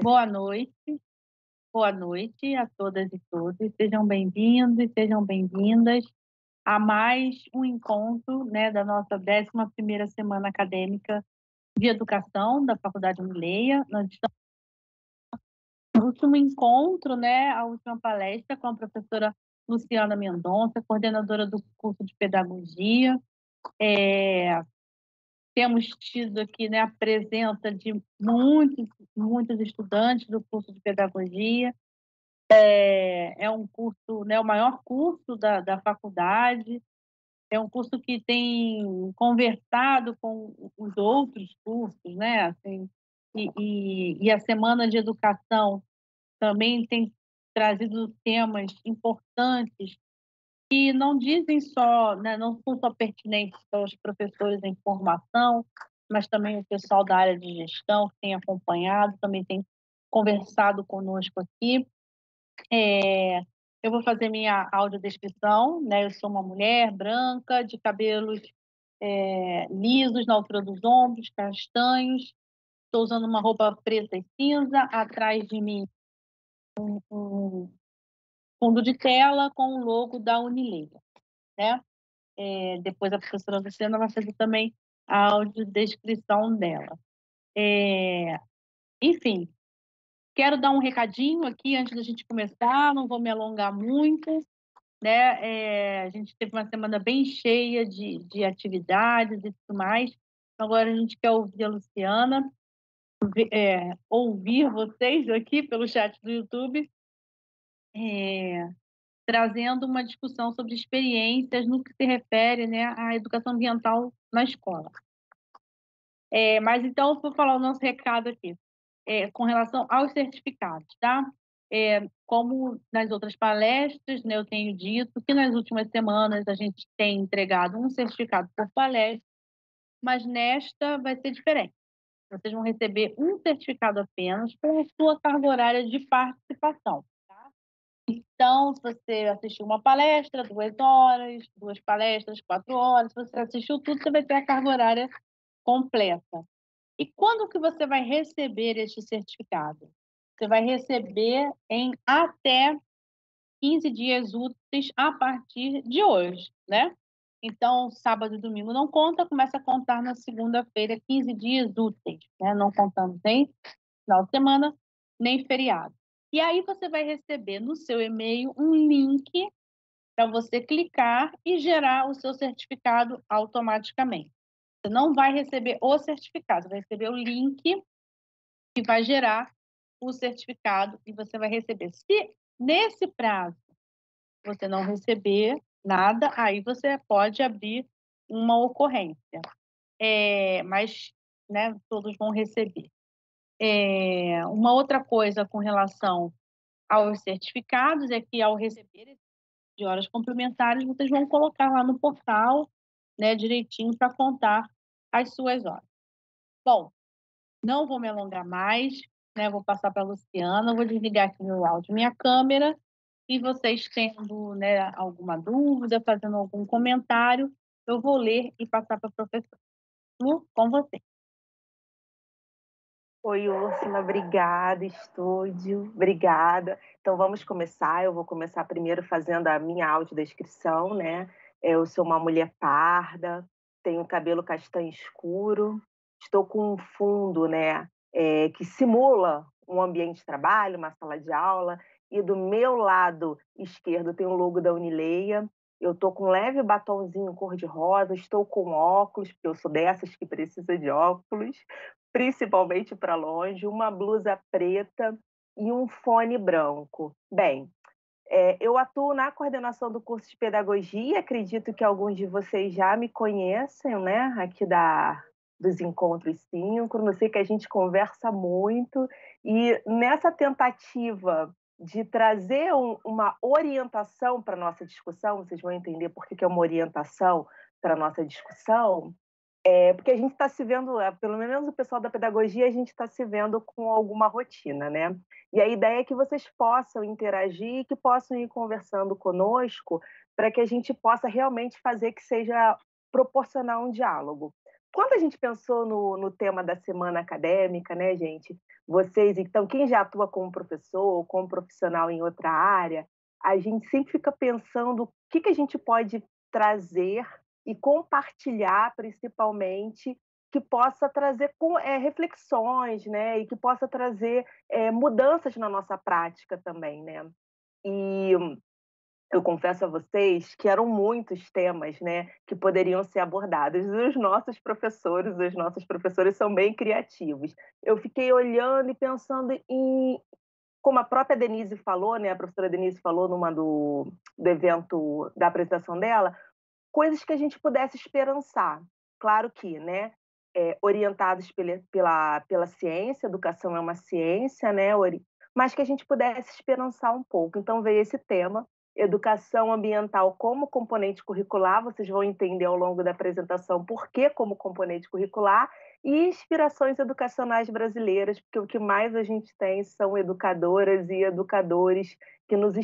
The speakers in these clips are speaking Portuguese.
Boa noite a todas e todos. Sejam bem-vindos e sejam bem-vindas a mais um encontro, né, da nossa 11ª semana acadêmica de educação da Faculdade Unileia. Nós estamos no último encontro, né, a última palestra com a professora Luciana Mendonça, coordenadora do curso de pedagogia. Temos tido aqui, né, a presença de muitos estudantes do curso de pedagogia. É um curso, né, o maior curso da faculdade, é um curso que tem conversado com os outros cursos, né, assim, e a semana de educação também tem trazido temas importantes que não dizem só, né, não são só pertinentes aos professores em formação, mas também o pessoal da área de gestão que tem acompanhado, também tem conversado conosco aqui. Eu vou fazer minha audiodescrição, né? Eu sou uma mulher branca, de cabelos lisos na altura dos ombros, castanhos. Estou usando uma roupa preta e cinza. Atrás de mim, um fundo de tela com o logo da Unilever, né? Depois a professora Luciana vai fazer também a audiodescrição dela. Enfim, quero dar um recadinho aqui antes da gente começar, não vou me alongar muito. Né? A gente teve uma semana bem cheia de atividades e tudo mais. Agora a gente quer ouvir a Luciana, ouvir vocês aqui pelo chat do YouTube, é, trazendo uma discussão sobre experiências no que se refere, né, à educação ambiental na escola. Mas então eu vou falar o nosso recado aqui, com relação aos certificados, tá? Como nas outras palestras, né, eu tenho dito que nas últimas semanas a gente tem entregado um certificado por palestra, mas nesta vai ser diferente. Vocês vão receber um certificado apenas com a sua carga horária de participação, tá? Então, se você assistiu uma palestra, 2 horas, 2 palestras, 4 horas, se você assistiu tudo, você vai ter a carga horária completa. E quando que você vai receber este certificado? Você vai receber em até 15 dias úteis a partir de hoje, né? Então, sábado e domingo não conta, começa a contar na segunda-feira, 15 dias úteis, né? Não contamos nem final de semana, nem feriado. E aí você vai receber no seu e-mail um link para você clicar e gerar o seu certificado automaticamente. Você não vai receber o certificado, vai receber o link que vai gerar o certificado e você vai receber. Se nesse prazo você não receber nada, aí você pode abrir uma ocorrência. Mas, né, todos vão receber. Uma outra coisa com relação aos certificados é que ao receber de horas complementares, vocês vão colocar lá no portal, né, direitinho para contar as suas horas. Bom, não vou me alongar mais, né, vou passar para a Luciana, vou desligar aqui meu áudio, minha câmera, e vocês tendo, né, alguma dúvida, fazendo algum comentário, eu vou ler e passar para a professora. Lu, com você. Oi, Úrsula, obrigada, estúdio, obrigada. Então, vamos começar. Eu vou começar primeiro fazendo a minha audiodescrição, né? Eu sou uma mulher parda, tenho cabelo castanho escuro, estou com um fundo, né, que simula um ambiente de trabalho, uma sala de aula, e do meu lado esquerdo tem o logo da Unileia. Eu estou com um leve batonzinho cor-de-rosa, estou com óculos, porque eu sou dessas que precisa de óculos, principalmente para longe, uma blusa preta e um fone branco. Bem, eu atuo na coordenação do curso de pedagogia, acredito que alguns de vocês já me conhecem, né, aqui dos Encontros Síncronos, eu sei que a gente conversa muito, e nessa tentativa de trazer uma orientação para a nossa discussão, vocês vão entender por que é uma orientação para a nossa discussão, porque a gente está se vendo, pelo menos o pessoal da pedagogia, a gente está se vendo com alguma rotina, né? E a ideia é que vocês possam interagir e que possam ir conversando conosco para que a gente possa realmente fazer que seja proporcionar um diálogo. quando a gente pensou no tema da semana acadêmica, né, gente, vocês, então, quem já atua como professor ou como profissional em outra área, a gente sempre fica pensando o que a gente pode trazer e compartilhar, principalmente, que possa trazer reflexões, né, e que possa trazer mudanças na nossa prática também, né. E eu confesso a vocês que eram muitos temas, né, que poderiam ser abordados. Os nossos professores são bem criativos. Eu fiquei olhando e pensando em como a própria Denise falou, né, a professora Denise falou numa do evento da apresentação dela, coisas que a gente pudesse esperançar. Claro que, né, orientados pela ciência, educação é uma ciência, né, mas que a gente pudesse esperançar um pouco. Então veio esse tema, educação ambiental como componente curricular, vocês vão entender ao longo da apresentação por que como componente curricular, e inspirações educacionais brasileiras, porque o que mais a gente tem são educadoras e educadores que nos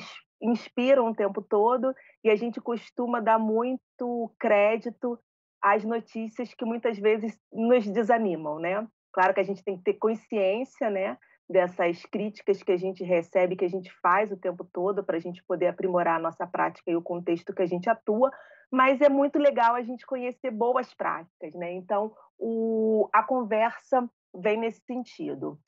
inspiram o tempo todo, e a gente costuma dar muito crédito às notícias que muitas vezes nos desanimam, né. Claro que a gente tem que ter consciência, né, dessas críticas que a gente recebe, que a gente faz o tempo todo para a gente poder aprimorar a nossa prática e o contexto que a gente atua, mas é muito legal a gente conhecer boas práticas, né. Então a conversa vem nesse sentido.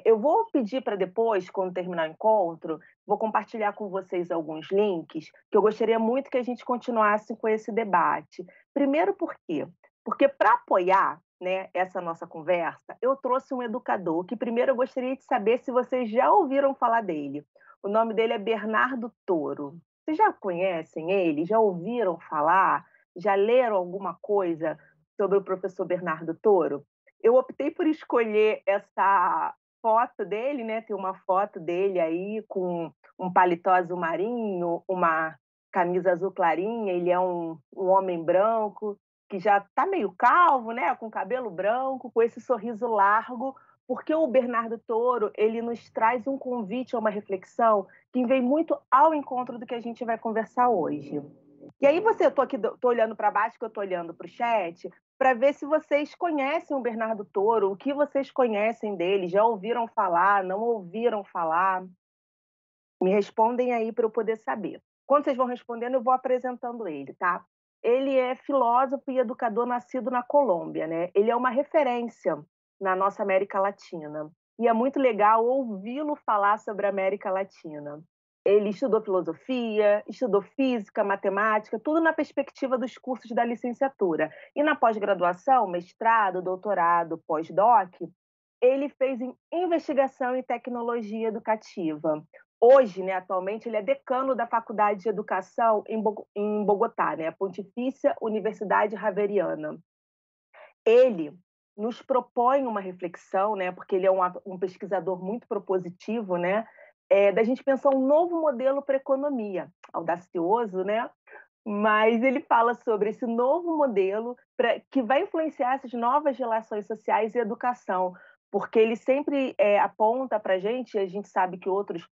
Eu vou pedir para depois, quando terminar o encontro, vou compartilhar com vocês alguns links, que eu gostaria muito que a gente continuasse com esse debate. Primeiro por quê? Porque para apoiar, né, essa nossa conversa, eu trouxe um educador que primeiro eu gostaria de saber se vocês já ouviram falar dele. O nome dele é Bernardo Toro. Vocês já conhecem ele? Já ouviram falar? Já leram alguma coisa sobre o professor Bernardo Toro? Eu optei por escolher essa foto dele, né, tem uma foto dele aí com um paletó azul marinho, uma camisa azul clarinha, ele é um homem branco, que já está meio calvo, né, com cabelo branco, com esse sorriso largo, porque o Bernardo Toro, ele nos traz um convite a uma reflexão que vem muito ao encontro do que a gente vai conversar hoje. E aí eu tô aqui, tô olhando para baixo, que eu tô olhando para o chat, para ver se vocês conhecem o Bernardo Toro, o que vocês conhecem dele, já ouviram falar, não ouviram falar? Me respondem aí para eu poder saber. Quando vocês vão respondendo, eu vou apresentando ele, tá? Ele é filósofo e educador nascido na Colômbia, né? Ele é uma referência na nossa América Latina. E é muito legal ouvi-lo falar sobre a América Latina. Ele estudou filosofia, estudou física, matemática, tudo na perspectiva dos cursos da licenciatura. E na pós-graduação, mestrado, doutorado, pós-doc, ele fez em investigação e tecnologia educativa. Hoje, né, atualmente, ele é decano da Faculdade de Educação em Bogotá, né, a Pontifícia Universidade Javeriana. Ele nos propõe uma reflexão, né, porque ele é um pesquisador muito propositivo, né, da gente pensar um novo modelo para a economia. Audacioso, né? Mas ele fala sobre esse novo modelo que vai influenciar essas novas relações sociais e educação, porque ele sempre aponta para a gente sabe que outros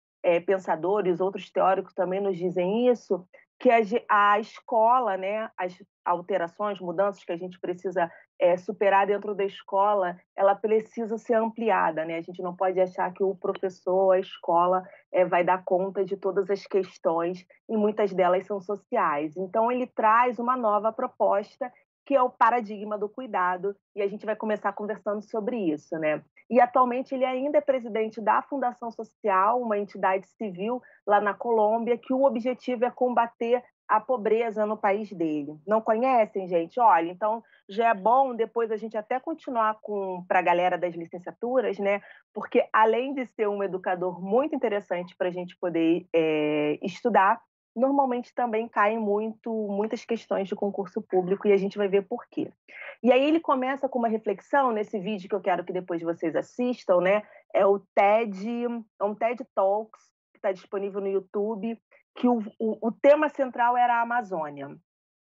pensadores, outros teóricos também nos dizem isso, que a escola, né, as alterações, mudanças que a gente precisa superar dentro da escola, ela precisa ser ampliada, né? A gente não pode achar que o professor, a escola, vai dar conta de todas as questões, e muitas delas são sociais. Então, ele traz uma nova proposta, que é o paradigma do cuidado, e a gente vai começar conversando sobre isso, né? E, atualmente, ele ainda é presidente da Fundação Social, uma entidade civil lá na Colômbia, que o objetivo é combater a pobreza no país dele. Não conhecem, gente? Olha, então já é bom depois a gente até continuar para a galera das licenciaturas, né? Porque além de ser um educador muito interessante para a gente poder estudar, normalmente também caem muitas questões de concurso público e a gente vai ver por quê. E aí ele começa com uma reflexão nesse vídeo que eu quero que depois vocês assistam, né? É um TED Talks que está disponível no YouTube, que o tema central era a Amazônia.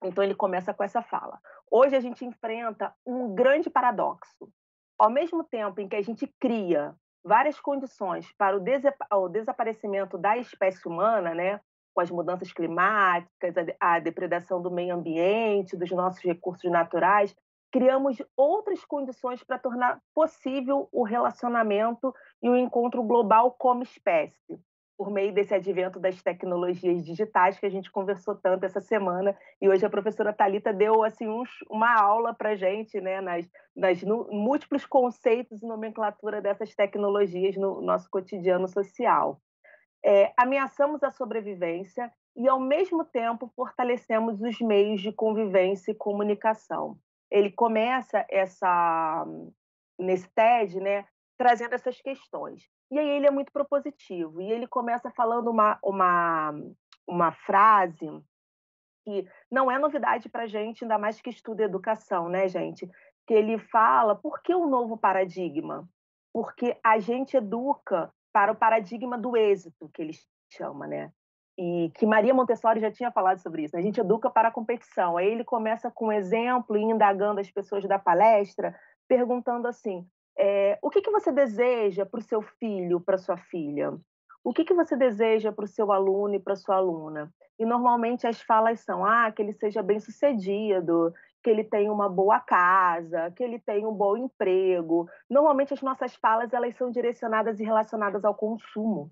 Então ele começa com essa fala. Hoje a gente enfrenta um grande paradoxo. Ao mesmo tempo em que a gente cria várias condições para o desaparecimento da espécie humana, né, com as mudanças climáticas, a depredação do meio ambiente, dos nossos recursos naturais, criamos outras condições para tornar possível o relacionamento e o encontro global como espécie, por meio desse advento das tecnologias digitais que a gente conversou tanto essa semana, e hoje a professora Thalita deu assim uma aula para a gente, né, nas múltiplos conceitos e nomenclatura dessas tecnologias no nosso cotidiano social. Ameaçamos a sobrevivência e, ao mesmo tempo, fortalecemos os meios de convivência e comunicação. Ele começa nesse TED, né, trazendo essas questões. E aí ele é muito propositivo, e ele começa falando uma frase que não é novidade para a gente, ainda mais que estuda educação, né, gente? Que ele fala, por que o novo paradigma? Porque a gente educa para o paradigma do êxito, que ele chama, né? E que Maria Montessori já tinha falado sobre isso, né? A gente educa para a competição. Aí ele começa com um exemplo e indagando as pessoas da palestra, perguntando assim: o que você deseja para o seu filho, para sua filha? O que você deseja para o seu aluno e para a sua aluna? E normalmente as falas são: que ele seja bem-sucedido, que ele tenha uma boa casa, que ele tenha um bom emprego. Normalmente as nossas falas elas são direcionadas e relacionadas ao consumo.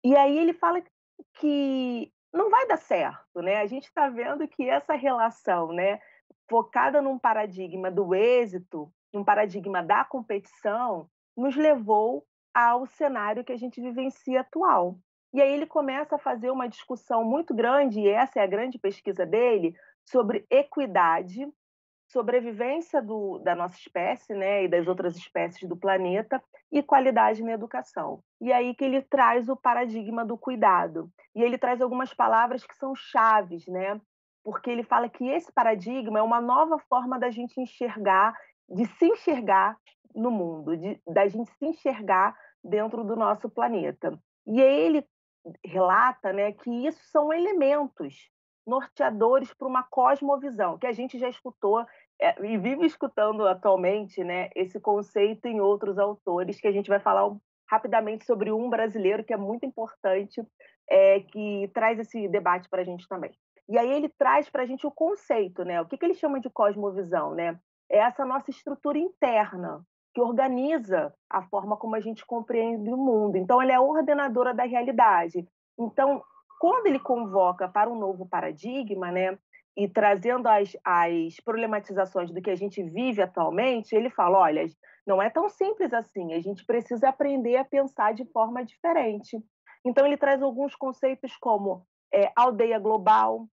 E aí ele fala que não vai dar certo, né? A gente está vendo que essa relação, né, focada num paradigma do êxito, num paradigma da competição, nos levou ao cenário que a gente vivencia atual. E aí ele começa a fazer uma discussão muito grande, e essa é a grande pesquisa dele, sobre equidade, sobrevivência da nossa espécie, né, e das outras espécies do planeta, e qualidade na educação. E aí que ele traz o paradigma do cuidado. E ele traz algumas palavras que são chaves, né? Porque ele fala que esse paradigma é uma nova forma da gente enxergar, de se enxergar no mundo, da gente se enxergar dentro do nosso planeta. E aí ele relata, né, que isso são elementos norteadores para uma cosmovisão, que a gente já escutou e vive escutando atualmente, né, esse conceito em outros autores, que a gente vai falar rapidamente sobre um brasileiro que é muito importante, que traz esse debate para a gente também. E aí ele traz para a gente o conceito, né, o que ele chama de cosmovisão, né? É essa nossa estrutura interna, que organiza a forma como a gente compreende o mundo. Então, ela é a ordenadora da realidade. Então, quando ele convoca para um novo paradigma, né, e trazendo as problematizações do que a gente vive atualmente, ele fala: olha, não é tão simples assim, a gente precisa aprender a pensar de forma diferente. Então, ele traz alguns conceitos como aldeia global,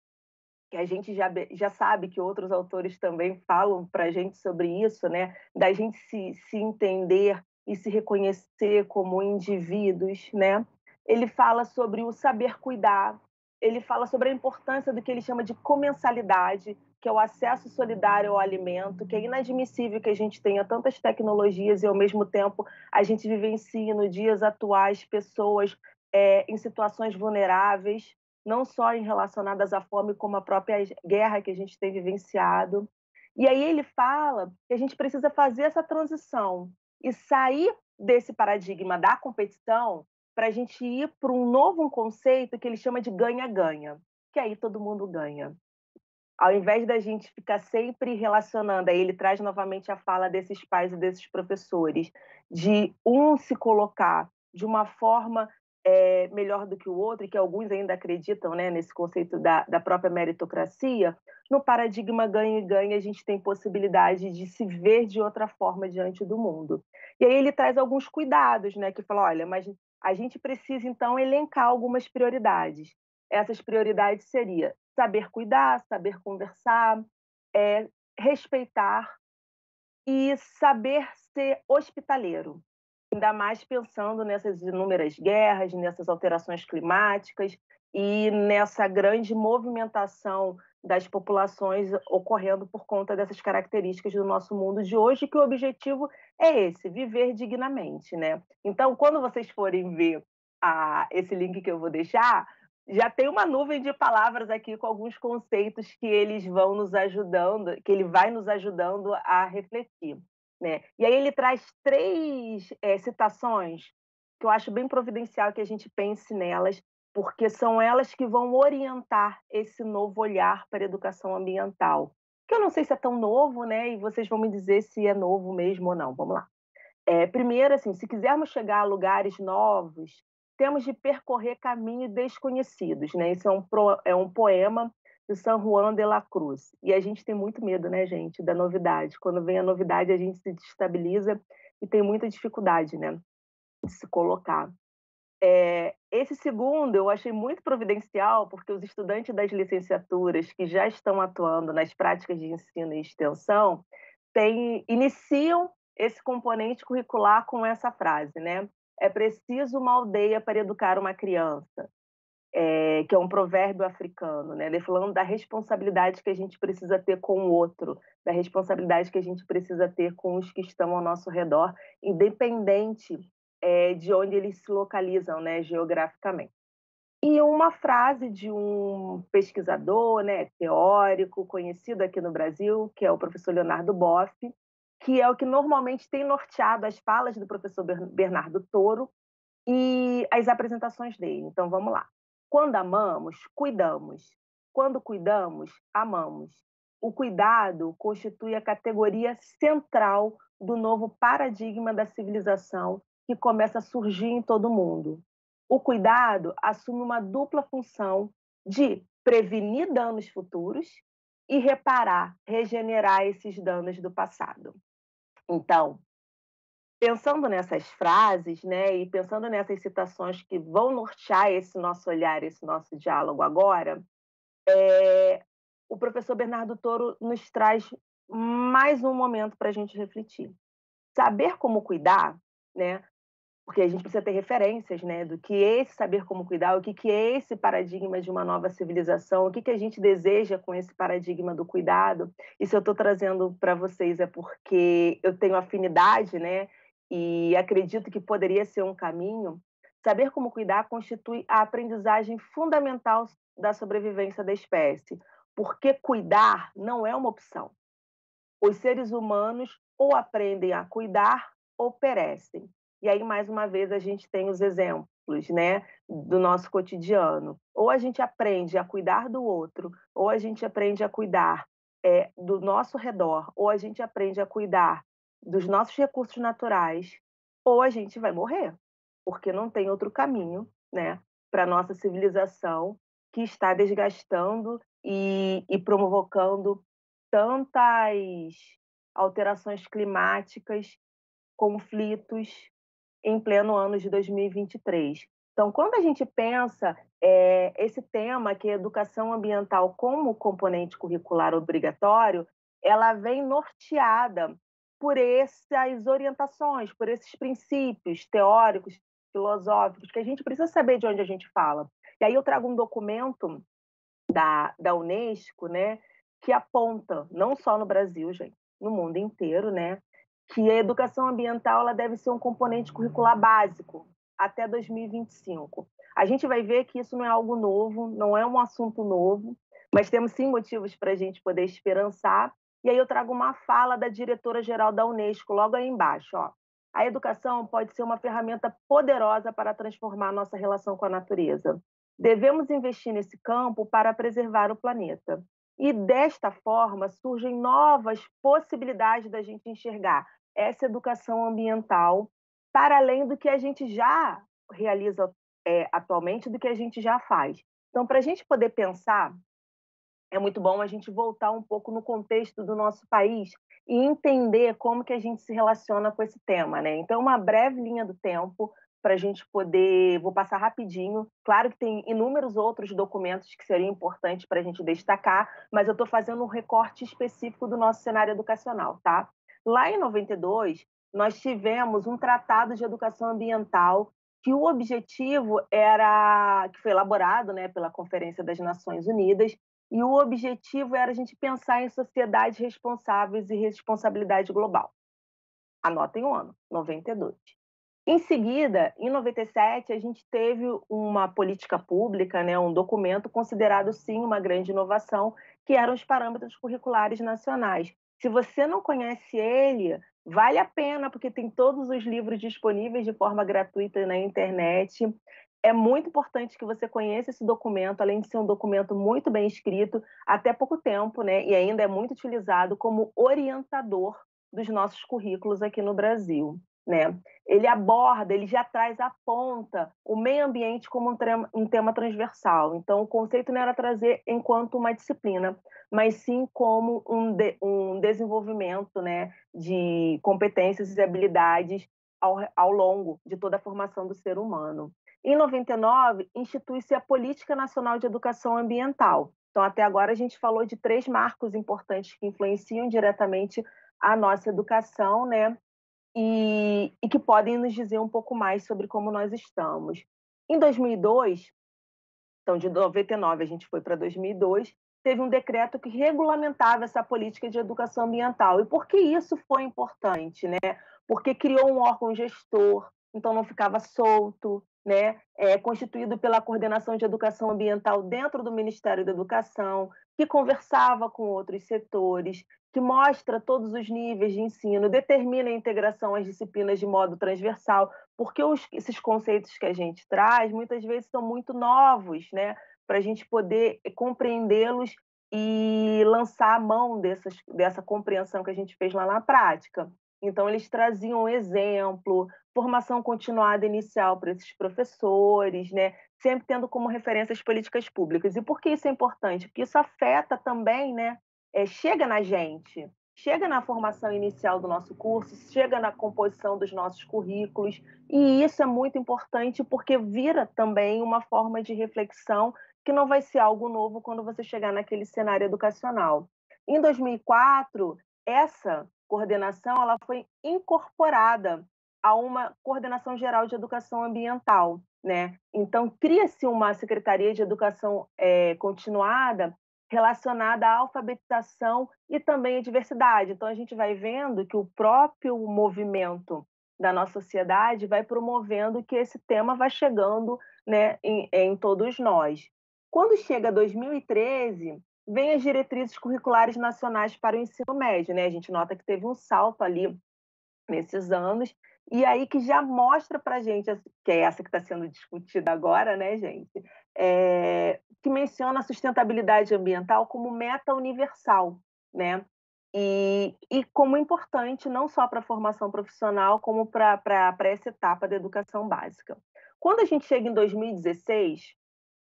que a gente já sabe que outros autores também falam para a gente sobre isso, né? Da gente se entender e se reconhecer como indivíduos, né? Ele fala sobre o saber cuidar, ele fala sobre a importância do que ele chama de comensalidade, que é o acesso solidário ao alimento, que é inadmissível que a gente tenha tantas tecnologias e, ao mesmo tempo, a gente vivencie nos dias atuais pessoas em situações vulneráveis, não só relacionadas à fome, como a própria guerra que a gente tem vivenciado. E aí ele fala que a gente precisa fazer essa transição e sair desse paradigma da competição para a gente ir para um novo conceito que ele chama de ganha-ganha, que aí todo mundo ganha. Ao invés da gente ficar sempre relacionando, aí ele traz novamente a fala desses pais e desses professores, de um se colocar de uma forma melhor do que o outro, e que alguns ainda acreditam, né, nesse conceito da própria meritocracia. No paradigma ganha e ganha, a gente tem possibilidade de se ver de outra forma diante do mundo. E aí ele traz alguns cuidados, né, que fala: olha, mas a gente precisa, então, elencar algumas prioridades. Essas prioridades seria saber cuidar, saber conversar, respeitar e saber ser hospitaleiro. Ainda mais pensando nessas inúmeras guerras, nessas alterações climáticas e nessa grande movimentação das populações ocorrendo por conta dessas características do nosso mundo de hoje, que o objetivo é esse, viver dignamente, né? Então, quando vocês forem ver esse link que eu vou deixar, já tem uma nuvem de palavras aqui com alguns conceitos que eles vão nos ajudando, que ele vai nos ajudando a refletir, né? E aí ele traz três citações que eu acho bem providencial que a gente pense nelas, porque são elas que vão orientar esse novo olhar para a educação ambiental. que eu não sei se é tão novo, né, e vocês vão me dizer se é novo mesmo ou não. Vamos lá. Primeiro, assim, se quisermos chegar a lugares novos, temos de percorrer caminhos desconhecidos, né? Isso é um poema de San Juan de la Cruz. E a gente tem muito medo, né, gente, da novidade. Quando vem a novidade, a gente se destabiliza e tem muita dificuldade, né, de se colocar. Esse segundo eu achei muito providencial, porque os estudantes das licenciaturas que já estão atuando nas práticas de ensino e extensão iniciam esse componente curricular com essa frase, né? É preciso uma aldeia para educar uma criança, que é um provérbio africano, né? Ele falando da responsabilidade que a gente precisa ter com o outro, da responsabilidade que a gente precisa ter com os que estão ao nosso redor, independente de onde eles se localizam, né, geograficamente. E uma frase de um pesquisador, né, teórico, conhecido aqui no Brasil, que é o professor Leonardo Boff, que é o que normalmente tem norteado as falas do professor Bernardo Toro e as apresentações dele. Então vamos lá. Quando amamos, cuidamos. Quando cuidamos, amamos. O cuidado constitui a categoria central do novo paradigma da civilização que começa a surgir em todo o mundo. O cuidado assume uma dupla função de prevenir danos futuros e reparar, regenerar esses danos do passado. Então, pensando nessas frases, né, e pensando nessas citações que vão nortear esse nosso olhar, esse nosso diálogo agora, o professor Bernardo Toro nos traz mais um momento para a gente refletir. Saber como cuidar, né, porque a gente precisa ter referências, né, do que é esse saber como cuidar, o que é esse paradigma de uma nova civilização, o que a gente deseja com esse paradigma do cuidado. E se eu estou trazendo para vocês é porque eu tenho afinidade, né, e acredito que poderia ser um caminho. Saber como cuidar constitui a aprendizagem fundamental da sobrevivência da espécie, porque cuidar não é uma opção. Os seres humanos ou aprendem a cuidar ou perecem. E aí, mais uma vez, a gente tem os exemplos, né, do nosso cotidiano. Ou a gente aprende a cuidar do outro, ou a gente aprende a cuidar do nosso redor, ou a gente aprende a cuidar dos nossos recursos naturais, ou a gente vai morrer, porque não tem outro caminho, né, para a nossa civilização que está desgastando e provocando tantas alterações climáticas, conflitos em pleno ano de 2023. Então, quando a gente pensa esse tema, que é educação ambiental como componente curricular obrigatório, ela vem norteada por essas orientações, por esses princípios teóricos, filosóficos, que a gente precisa saber de onde a gente fala. E aí eu trago um documento da Unesco, né, que aponta, não só no Brasil, gente, no mundo inteiro, né, que a educação ambiental ela deve ser um componente curricular básico até 2025. A gente vai ver que isso não é algo novo, não é um assunto novo, mas temos sim motivos para a gente poder esperançar. E aí eu trago uma fala da diretora-geral da Unesco, logo aí embaixo. Ó. A educação pode ser uma ferramenta poderosa para transformar a nossa relação com a natureza. Devemos investir nesse campo para preservar o planeta. E desta forma surgem novas possibilidades da gente enxergar essa educação ambiental para além do que a gente já realiza atualmente, do que a gente já faz. Então, para a gente poder pensar, é muito bom a gente voltar um pouco no contexto do nosso país e entender como que a gente se relaciona com esse tema, né? Então, uma breve linha do tempo para a gente poder, vou passar rapidinho. Claro que tem inúmeros outros documentos que seriam importantes para a gente destacar, mas eu estou fazendo um recorte específico do nosso cenário educacional, tá? Lá em 92, nós tivemos um tratado de educação ambiental que o objetivo era, que foi elaborado, né, pela Conferência das Nações Unidas, e o objetivo era a gente pensar em sociedades responsáveis e responsabilidade global. Anotem o ano, 92. Em seguida, em 97, a gente teve uma política pública, né, um documento considerado, sim, uma grande inovação, que eram os parâmetros curriculares nacionais. Se você não conhece ele, vale a pena, porque tem todos os livros disponíveis de forma gratuita na internet. é muito importante que você conheça esse documento, além de ser um documento muito bem escrito, até pouco tempo, né, e ainda é muito utilizado como orientador dos nossos currículos aqui no Brasil, né. Ele aborda, ele já traz à ponta o meio ambiente como um tema transversal. Então, o conceito não era trazer enquanto uma disciplina, mas sim como um desenvolvimento, né, de competências e habilidades ao longo de toda a formação do ser humano. Em 99, institui-se a Política Nacional de Educação Ambiental. Então, até agora, a gente falou de 3 marcos importantes que influenciam diretamente a nossa educação, né, e que podem nos dizer um pouco mais sobre como nós estamos. Em 2002, então de 99 a gente foi para 2002, teve um decreto que regulamentava essa política de educação ambiental. E por que isso foi importante, né? Porque criou um órgão gestor, então não ficava solto, né? Constituído pela Coordenação de Educação Ambiental dentro do Ministério da Educação, que conversava com outros setores, que mostra todos os níveis de ensino, determina a integração às disciplinas de modo transversal, porque esses conceitos que a gente traz muitas vezes são muito novos, né? Para a gente poder compreendê-los e lançar a mão dessa compreensão que a gente fez lá na prática. Então, eles traziam um exemplo, formação continuada inicial para esses professores, né? Sempre tendo como referência as políticas públicas. E por que isso é importante? Porque isso afeta também, né? Chega na gente, chega na formação inicial do nosso curso, chega na composição dos nossos currículos, e isso é muito importante porque vira também uma forma de reflexão que não vai ser algo novo quando você chegar naquele cenário educacional. Em 2004, essa coordenação ela foi incorporada a uma coordenação geral de educação ambiental, né? Então cria-se uma secretaria de educação continuada relacionada à alfabetização e também à diversidade. Então a gente vai vendo que o próprio movimento da nossa sociedade vai promovendo que esse tema vai chegando, né, em todos nós. Quando chega 2013, vem as diretrizes curriculares nacionais para o ensino médio, né? A gente nota que teve um salto ali nesses anos, e aí que já mostra para a gente, que é essa que está sendo discutida agora, né, gente, que menciona a sustentabilidade ambiental como meta universal, né? E como importante não só para a formação profissional, como para essa etapa da educação básica. Quando a gente chega em 2016,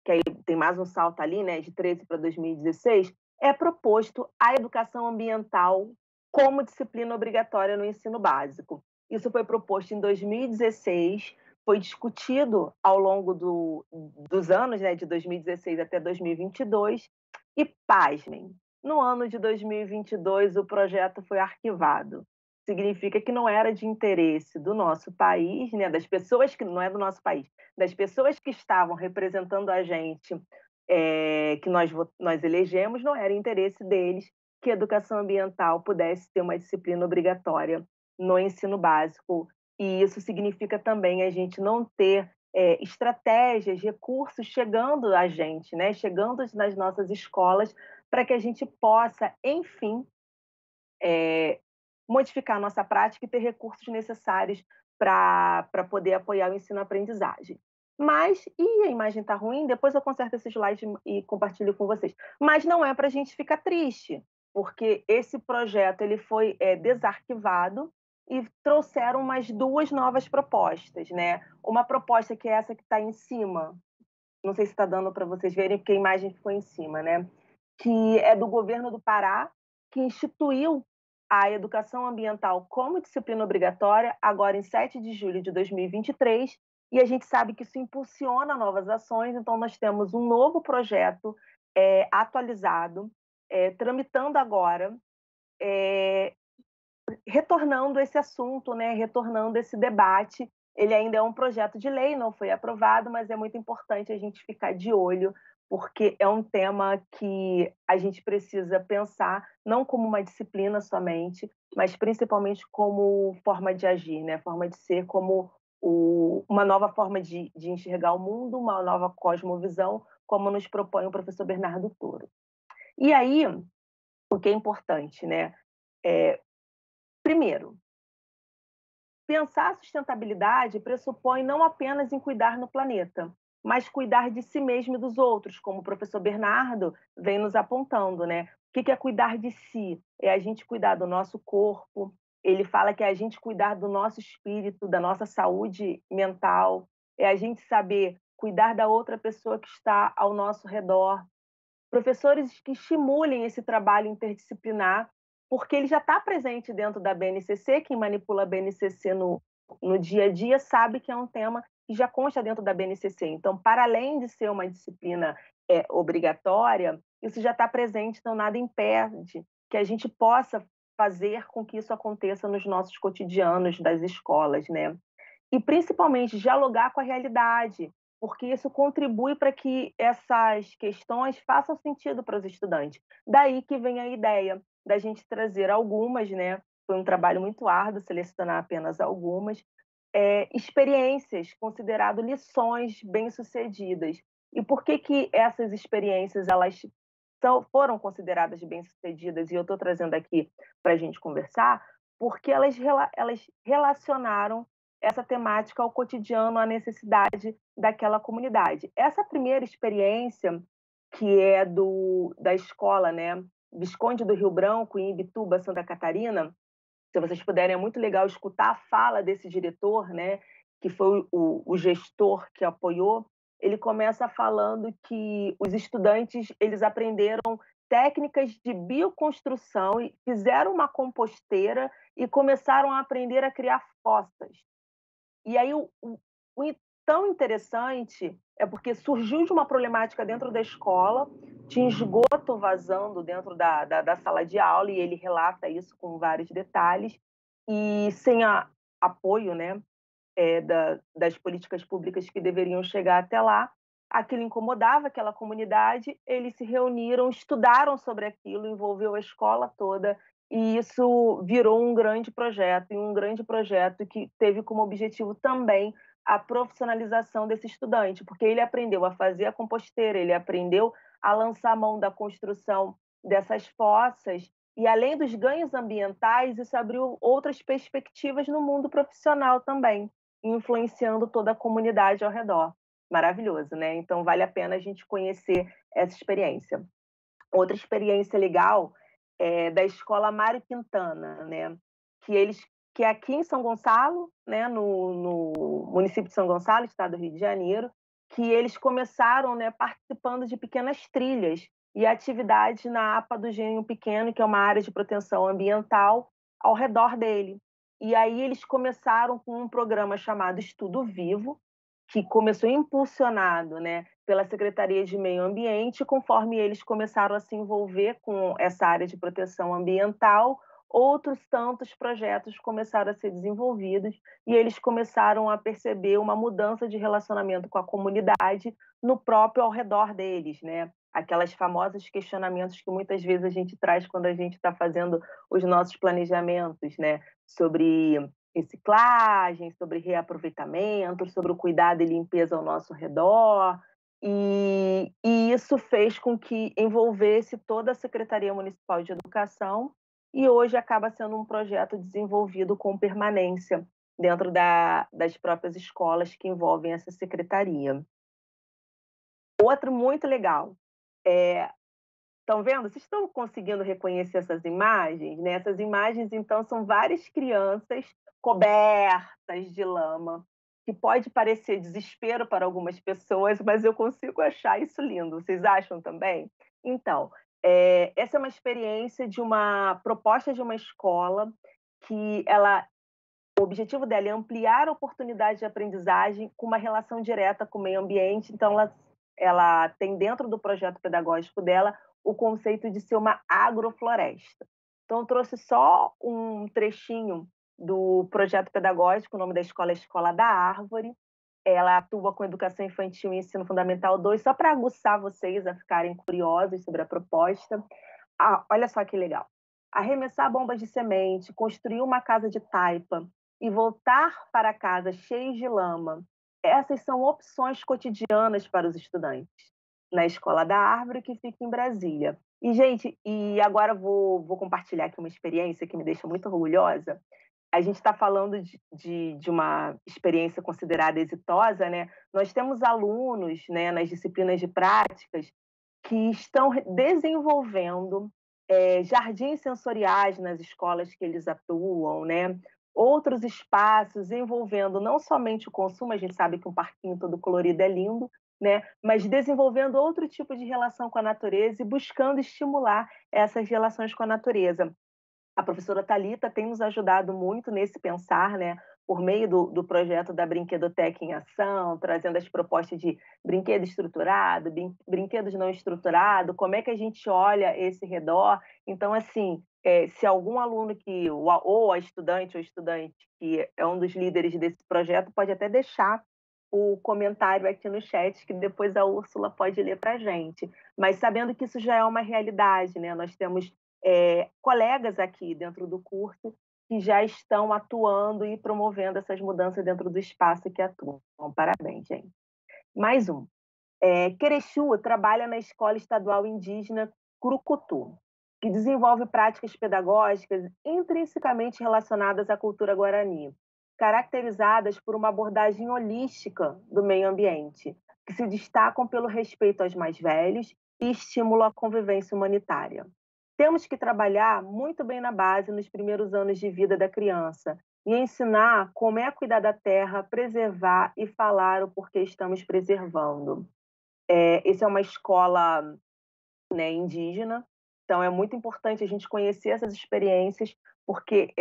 que aí tem mais um salto ali, né, de 13 para 2016, é proposto a educação ambiental como disciplina obrigatória no ensino básico. Isso foi proposto em 2016, foi discutido ao longo dos anos, né, de 2016 até 2022, e pasmem, no ano de 2022 o projeto foi arquivado. Significa que não era de interesse do nosso país, né, das pessoas que não é do nosso país, das pessoas que estavam representando a gente, que nós elegemos, não era interesse deles que a educação ambiental pudesse ter uma disciplina obrigatória no ensino básico. E isso significa também a gente não ter estratégias, recursos chegando a gente, né? Chegando nas nossas escolas, para que a gente possa, enfim, modificar a nossa prática e ter recursos necessários para poder apoiar o ensino-aprendizagem. Mas, e a imagem está ruim? Depois eu conserto esse slide e compartilho com vocês. Mas não é para a gente ficar triste, porque esse projeto ele foi desarquivado e trouxeram umas 2 novas propostas, né? Uma proposta que é essa que está em cima, não sei se está dando para vocês verem, porque a imagem ficou em cima, né? Que é do governo do Pará, que instituiu a educação ambiental como disciplina obrigatória, agora em 7 de julho de 2023, e a gente sabe que isso impulsiona novas ações, então nós temos um novo projeto atualizado, tramitando agora, retornando esse assunto, né, retornando esse debate. Ele ainda é um projeto de lei, não foi aprovado, mas é muito importante a gente ficar de olho, porque é um tema que a gente precisa pensar não como uma disciplina somente, mas principalmente como forma de agir, né? Forma de ser, como uma nova forma de enxergar o mundo, uma nova cosmovisão, como nos propõe o professor Bernardo Toro. E aí, o que é importante, né? Primeiro, pensar a sustentabilidade pressupõe não apenas em cuidar no planeta, mas cuidar de si mesmo e dos outros, como o professor Bernardo vem nos apontando, né. O que é cuidar de si? É a gente cuidar do nosso corpo, ele fala que é a gente cuidar do nosso espírito, da nossa saúde mental, é a gente saber cuidar da outra pessoa que está ao nosso redor. Professores que estimulem esse trabalho interdisciplinar, porque ele já está presente dentro da BNCC, quem manipula a BNCC no dia a dia sabe que é um tema que já consta dentro da BNCC. Então, para além de ser uma disciplina obrigatória, isso já está presente, então nada impede que a gente possa fazer com que isso aconteça nos nossos cotidianos das escolas, né? E principalmente dialogar com a realidade, porque isso contribui para que essas questões façam sentido para os estudantes. Daí que vem a ideia da gente trazer algumas, né, foi um trabalho muito árduo selecionar apenas algumas, experiências considerado lições bem-sucedidas. E por que que essas experiências elas foram consideradas bem-sucedidas e eu estou trazendo aqui para a gente conversar, porque elas relacionaram essa temática ao cotidiano, à necessidade daquela comunidade. Essa primeira experiência, que é da escola, né, Visconde do Rio Branco, em Ibituba, Santa Catarina, se vocês puderem, é muito legal escutar a fala desse diretor, né, que foi o gestor que apoiou. Ele começa falando que os estudantes eles aprenderam técnicas de bioconstrução e fizeram uma composteira e começaram a aprender a criar fossas. E aí o tão interessante é porque surgiu de uma problemática dentro da escola, tinha esgoto vazando dentro da sala de aula, e ele relata isso com vários detalhes, e sem apoio, né, das políticas públicas que deveriam chegar até lá, aquilo incomodava aquela comunidade, eles se reuniram, estudaram sobre aquilo, envolveu a escola toda, e isso virou um grande projeto, e um grande projeto que teve como objetivo também a profissionalização desse estudante, porque ele aprendeu a fazer a composteira, ele aprendeu a lançar a mão da construção dessas fossas, e além dos ganhos ambientais, isso abriu outras perspectivas no mundo profissional também, influenciando toda a comunidade ao redor. Maravilhoso, né? Então vale a pena a gente conhecer essa experiência. Outra experiência legal é da escola Mário Quintana, né? Que é aqui em São Gonçalo, né? No município de São Gonçalo, estado do Rio de Janeiro, que eles começaram, né, participando de pequenas trilhas e atividades na APA do Genho Pequeno, que é uma área de proteção ambiental ao redor dele. E aí eles começaram com um programa chamado Estudo Vivo, que começou impulsionado, né, pela Secretaria de Meio Ambiente, conforme eles começaram a se envolver com essa área de proteção ambiental, outros tantos projetos começaram a ser desenvolvidos e eles começaram a perceber uma mudança de relacionamento com a comunidade no próprio ao redor deles, né? Aquelas famosos questionamentos que muitas vezes a gente traz quando a gente está fazendo os nossos planejamentos, né? Sobre reciclagem, sobre reaproveitamento, sobre o cuidado e limpeza ao nosso redor. E isso fez com que envolvesse toda a Secretaria Municipal de Educação e hoje acaba sendo um projeto desenvolvido com permanência dentro das próprias escolas que envolvem essa secretaria. Outro muito legal, estão vendo? Vocês estão conseguindo reconhecer essas imagens, né? Essas imagens, então, são várias crianças cobertas de lama, que pode parecer desespero para algumas pessoas, mas eu consigo achar isso lindo. Vocês acham também? Então, essa é uma experiência de uma proposta de uma escola que o objetivo dela é ampliar a oportunidade de aprendizagem com uma relação direta com o meio ambiente. Então, ela tem dentro do projeto pedagógico dela o conceito de ser uma agrofloresta. Então, eu trouxe só um trechinho do projeto pedagógico, o nome da escola é Escola da Árvore. Ela atua com educação infantil e ensino fundamental 2, só para aguçar vocês a ficarem curiosos sobre a proposta. Olha só que legal. Arremessar bombas de semente, construir uma casa de taipa e voltar para casa cheios de lama. Essas são opções cotidianas para os estudantes na Escola da Árvore, que fica em Brasília. E, gente, agora vou compartilhar aqui uma experiência que me deixa muito orgulhosa. a gente está falando de uma experiência considerada exitosa, né? Nós temos alunos, né, nas disciplinas de práticas que estão desenvolvendo jardins sensoriais nas escolas que eles atuam, né? Outros espaços envolvendo não somente o consumo, a gente sabe que um parquinho todo colorido é lindo, né? Mas desenvolvendo outro tipo de relação com a natureza e buscando estimular essas relações com a natureza. A professora Thalita tem nos ajudado muito nesse pensar, né, por meio do projeto da Brinquedoteca em Ação, trazendo as propostas de brinquedo estruturado, brinquedos não estruturado, como é que a gente olha esse redor. Então, assim, se algum aluno que, ou a estudante ou estudante que é um dos líderes desse projeto, pode até deixar o comentário aqui no chat, que depois a Úrsula pode ler para a gente. Mas sabendo que isso já é uma realidade, né? Nós temos colegas aqui dentro do curso que já estão atuando e promovendo essas mudanças dentro do espaço que atuam. Parabéns, gente. Mais um. Querechu trabalha na Escola Estadual Indígena Curucutu, que desenvolve práticas pedagógicas intrinsecamente relacionadas à cultura guarani, caracterizadas por uma abordagem holística do meio ambiente, que se destacam pelo respeito aos mais velhos e estímulo à convivência humanitária. Temos que trabalhar muito bem na base nos primeiros anos de vida da criança e ensinar como é cuidar da terra, preservar e falar o porquê estamos preservando. Essa é uma escola, né, indígena, então é muito importante a gente conhecer essas experiências, porque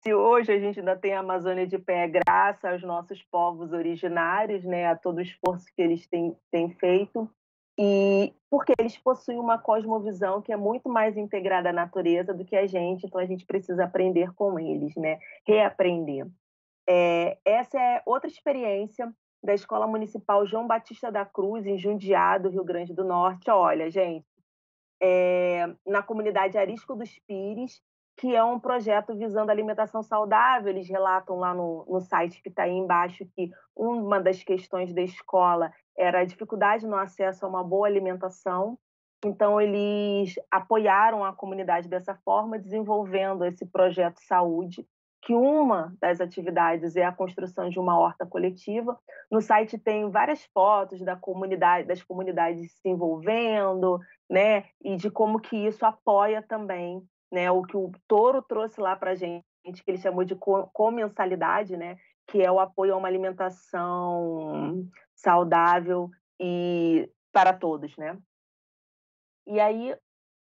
se hoje a gente ainda tem a Amazônia de pé, é graças aos nossos povos originários, né, a todo o esforço que eles têm feito, e porque eles possuem uma cosmovisão que é muito mais integrada à natureza do que a gente, então a gente precisa aprender com eles, né, reaprender. Essa é outra experiência da Escola Municipal João Batista da Cruz, em Jundiá, do Rio Grande do Norte. Olha, gente, na comunidade Arisco dos Pires, que é um projeto visando alimentação saudável. Eles relatam lá no site que está aí embaixo que uma das questões da escola era a dificuldade no acesso a uma boa alimentação. Então, eles apoiaram a comunidade dessa forma, desenvolvendo esse projeto Saúde, que uma das atividades é a construção de uma horta coletiva. No site tem várias fotos das comunidades se envolvendo, né, e de como que isso apoia também, né, o que o Toro trouxe lá para a gente, que ele chamou de comensalidade, né, que é o apoio a uma alimentação saudável e para todos, né? E aí,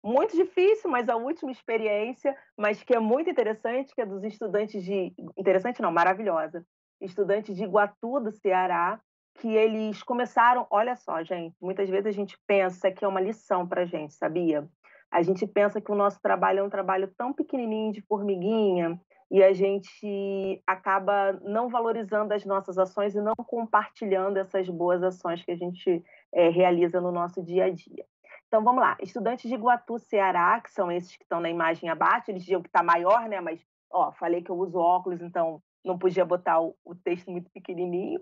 muito difícil, mas a última experiência, mas que é muito interessante, que é dos estudantes de... Interessante não, maravilhosa. Estudantes de Iguatu, do Ceará, que eles começaram... Olha só, gente, muitas vezes a gente pensa que é uma lição para a gente, sabia? A gente pensa que o nosso trabalho é um trabalho tão pequenininho de formiguinha e a gente acaba não valorizando as nossas ações e não compartilhando essas boas ações que a gente realiza no nosso dia a dia. Então, vamos lá. Estudantes de Iguatu, Ceará, que são esses que estão na imagem abaixo, eles diziam que está maior, né? Mas, ó, falei que eu uso óculos, então não podia botar o texto muito pequenininho.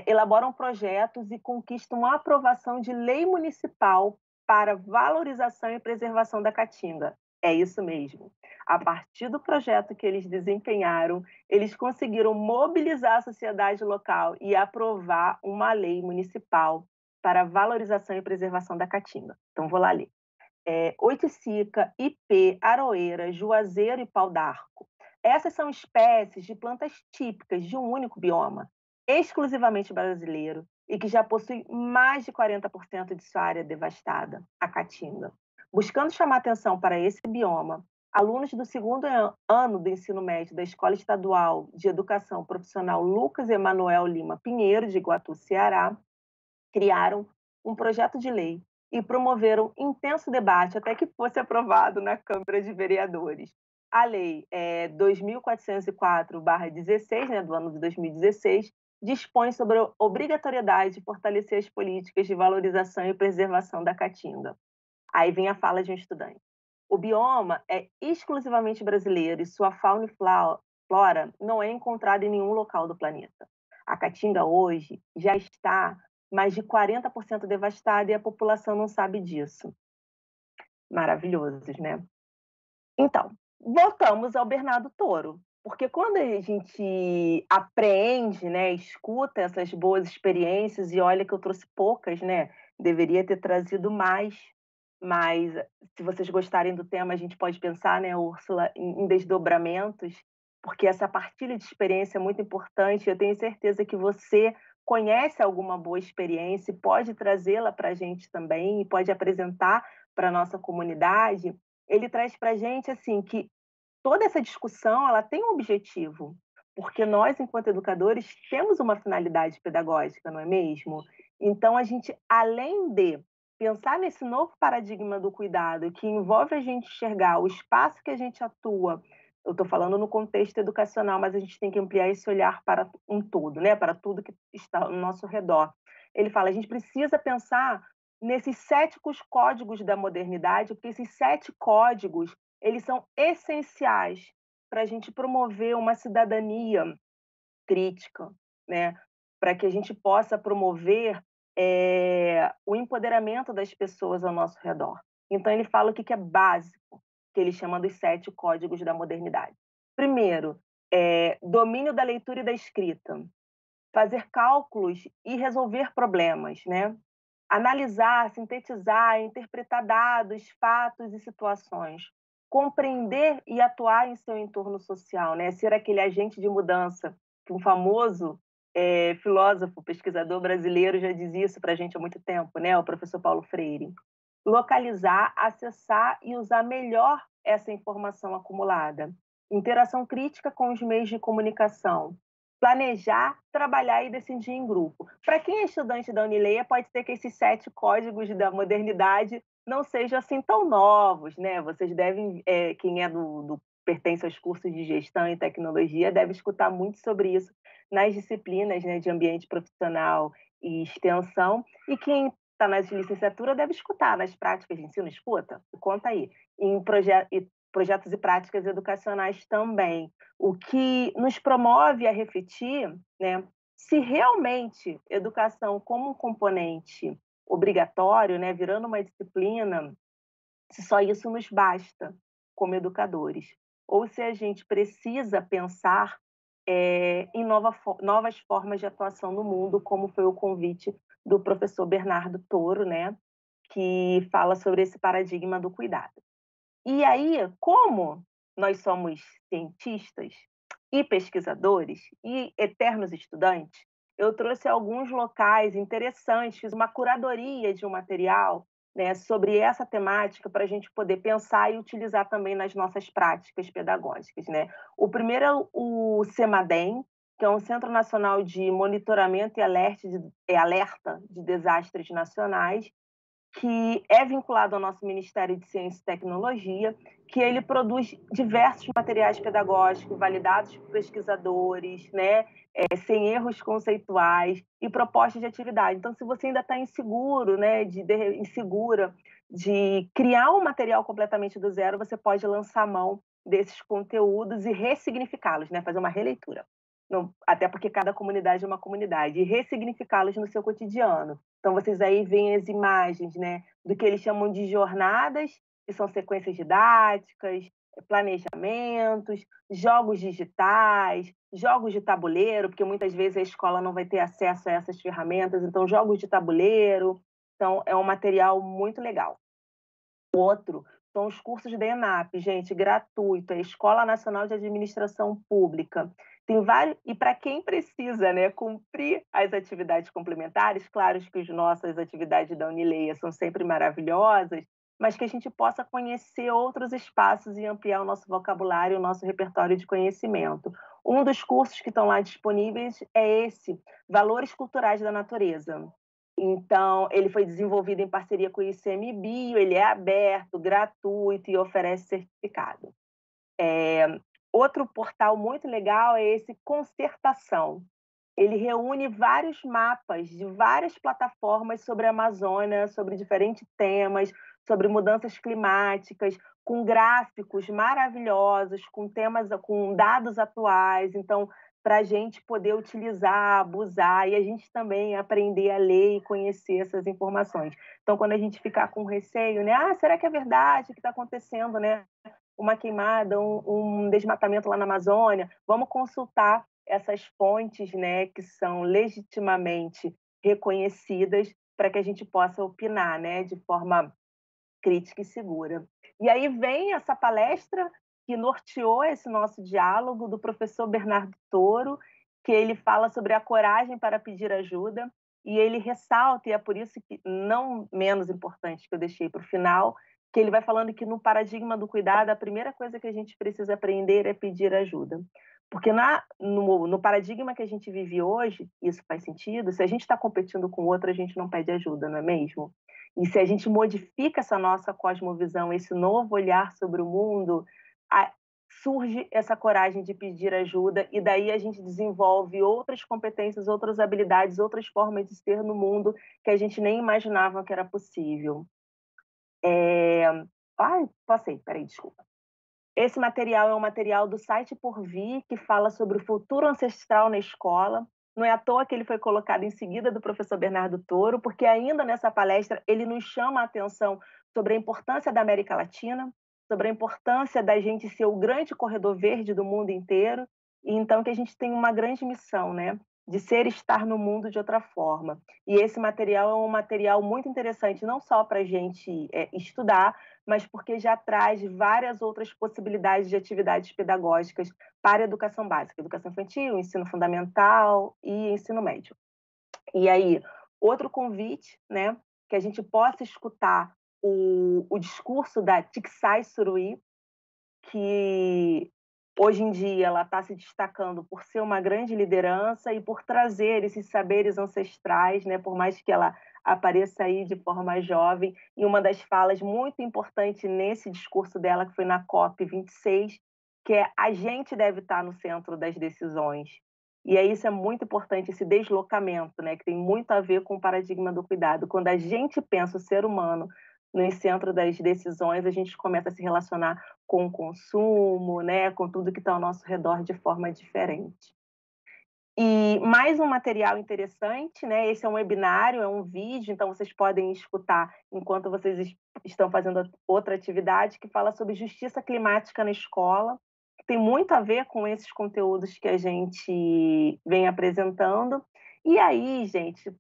Elaboram projetos e conquistam a aprovação de lei municipal para valorização e preservação da caatinga. É isso mesmo. A partir do projeto que eles desempenharam, eles conseguiram mobilizar a sociedade local e aprovar uma lei municipal para valorização e preservação da caatinga. Então, vou lá ler. Oiticica, ipê, aroeira, juazeiro e pau-d'arco. Essas são espécies de plantas típicas de um único bioma, exclusivamente brasileiro, e que já possui mais de 40% de sua área devastada, a caatinga. Buscando chamar atenção para esse bioma, alunos do segundo ano do ensino médio da Escola Estadual de Educação Profissional Lucas Emanuel Lima Pinheiro, de Iguatu, Ceará, criaram um projeto de lei e promoveram intenso debate até que fosse aprovado na Câmara de Vereadores. A lei 2404/16, né, do ano de 2016, dispõe sobre a obrigatoriedade de fortalecer as políticas de valorização e preservação da caatinga. Aí vem a fala de um estudante. O bioma é exclusivamente brasileiro e sua fauna e flora não é encontrada em nenhum local do planeta. A caatinga hoje já está mais de 40% devastada e a população não sabe disso. Maravilhosos, né? Então, voltamos ao Bernardo Toro, porque quando a gente aprende, né, escuta essas boas experiências e olha que eu trouxe poucas, né, deveria ter trazido mais, mas se vocês gostarem do tema, a gente pode pensar, né, Úrsula, em desdobramentos, porque essa partilha de experiência é muito importante. Eu tenho certeza que você conhece alguma boa experiência e pode trazê-la para a gente também, e pode apresentar para a nossa comunidade. Ele traz para a gente assim que toda essa discussão ela tem um objetivo, porque nós, enquanto educadores, temos uma finalidade pedagógica, não é mesmo? Então, a gente, além de pensar nesse novo paradigma do cuidado, que envolve a gente enxergar o espaço que a gente atua, eu estou falando no contexto educacional, mas a gente tem que ampliar esse olhar para um todo, né? Para tudo que está ao nosso redor. Ele fala, a gente precisa pensar nesses 7 códigos da modernidade, porque esses 7 códigos eles são essenciais para a gente promover uma cidadania crítica, né? Para que a gente possa promover o empoderamento das pessoas ao nosso redor. Então, ele fala o que é básico, que ele chama dos 7 códigos da modernidade. Primeiro, domínio da leitura e da escrita, fazer cálculos e resolver problemas, né? Analisar, sintetizar, interpretar dados, fatos e situações, compreender e atuar em seu entorno social, né? Ser aquele agente de mudança que um famoso filósofo, pesquisador brasileiro já dizia isso para a gente há muito tempo, né? O professor Paulo Freire. Localizar, acessar e usar melhor essa informação acumulada. Interação crítica com os meios de comunicação, planejar, trabalhar e decidir em grupo. Para quem é estudante da Unileia, pode ser que esses 7 códigos da modernidade não sejam assim tão novos, né? Vocês devem, quem é pertence aos cursos de gestão e tecnologia, deve escutar muito sobre isso nas disciplinas, né, de ambiente profissional e extensão, e quem está nas licenciaturas deve escutar nas práticas de ensino, escuta, conta aí, em projetos e práticas educacionais também, o que nos promove a refletir, né, se realmente educação como um componente obrigatório, né, virando uma disciplina, se só isso nos basta como educadores, ou se a gente precisa pensar em novas formas de atuação no mundo, como foi o convite do professor Bernardo Toro, né, que fala sobre esse paradigma do cuidado. E aí, como nós somos cientistas e pesquisadores e eternos estudantes, eu trouxe alguns locais interessantes, fiz uma curadoria de um material, né, sobre essa temática para a gente poder pensar e utilizar também nas nossas práticas pedagógicas, né? O primeiro é o CEMADEM, que é um Centro Nacional de Monitoramento e Alerta de Desastres Nacionais, que é vinculado ao nosso Ministério de Ciência e Tecnologia, que ele produz diversos materiais pedagógicos validados por pesquisadores, né, sem erros conceituais e propostas de atividade. Então, se você ainda está inseguro, né, insegura de criar um material completamente do zero, você pode lançar mão desses conteúdos e ressignificá-los, né, fazer uma releitura. Não, até porque cada comunidade é uma comunidade, e ressignificá-los no seu cotidiano. Então, vocês aí veem as imagens, né, do que eles chamam de jornadas, que são sequências didáticas, planejamentos, jogos digitais, jogos de tabuleiro, porque muitas vezes a escola não vai ter acesso a essas ferramentas, então jogos de tabuleiro. Então, é um material muito legal. O outro são os cursos da ENAP, gente, gratuito, é a Escola Nacional de Administração Pública. Tem vários, e para quem precisa, né, cumprir as atividades complementares, claro que as nossas atividades da Unileia são sempre maravilhosas, mas que a gente possa conhecer outros espaços e ampliar o nosso vocabulário, o nosso repertório de conhecimento. Um dos cursos que estão lá disponíveis é esse, Valores Culturais da Natureza. Então, ele foi desenvolvido em parceria com o ICMBio, ele é aberto, gratuito e oferece certificado. Outro portal muito legal é esse Concertação. Ele reúne vários mapas de várias plataformas sobre a Amazônia, sobre diferentes temas, sobre mudanças climáticas, com gráficos maravilhosos, com temas, com dados atuais. Então, para a gente poder utilizar, abusar e a gente também aprender a ler e conhecer essas informações. Então, quando a gente ficar com receio, né? Ah, será que é verdade o que está acontecendo, né? uma queimada, um desmatamento lá na Amazônia, vamos consultar essas fontes, né, que são legitimamente reconhecidas para que a gente possa opinar, né, de forma crítica e segura. E aí vem essa palestra que norteou esse nosso diálogo do professor Bernardo Toro, que ele fala sobre a coragem para pedir ajuda, e ele ressalta, e é por isso que, não menos importante, que eu deixei para o final, que ele vai falando que no paradigma do cuidado, a primeira coisa que a gente precisa aprender é pedir ajuda. Porque no paradigma que a gente vive hoje, isso faz sentido, se a gente está competindo com o outro, a gente não pede ajuda, não é mesmo? E se a gente modifica essa nossa cosmovisão, esse novo olhar sobre o mundo, surge essa coragem de pedir ajuda e daí a gente desenvolve outras competências, outras habilidades, outras formas de ser no mundo que a gente nem imaginava que era possível. Ai, passei, peraí, desculpa. Esse material é um material do site Por Vir, que fala sobre o futuro ancestral na escola. Não é à toa que ele foi colocado em seguida do professor Bernardo Toro, porque ainda nessa palestra ele nos chama a atenção sobre a importância da América Latina, sobre a importância da gente ser o grande corredor verde do mundo inteiro, e então que a gente tem uma grande missão, né? De ser e estar no mundo de outra forma. E esse material é um material muito interessante, não só para a gente estudar, mas porque já traz várias outras possibilidades de atividades pedagógicas para a educação básica, educação infantil, ensino fundamental e ensino médio. E aí, outro convite, né, que a gente possa escutar o discurso da Tiksai Surui, que hoje em dia ela está se destacando por ser uma grande liderança e por trazer esses saberes ancestrais, né, por mais que ela apareça aí de forma jovem, e uma das falas muito importantes nesse discurso dela, que foi na COP26, que é a gente deve estar no centro das decisões. E aí isso é muito importante, esse deslocamento, né, que tem muito a ver com o paradigma do cuidado. Quando a gente pensa o ser humano no centro das decisões, a gente começa a se relacionar com o consumo, né, com tudo que está ao nosso redor de forma diferente. E mais um material interessante, né? Esse é um webinário, é um vídeo, então vocês podem escutar enquanto vocês estão fazendo outra atividade, que fala sobre justiça climática na escola, que tem muito a ver com esses conteúdos que a gente vem apresentando. E aí, gente,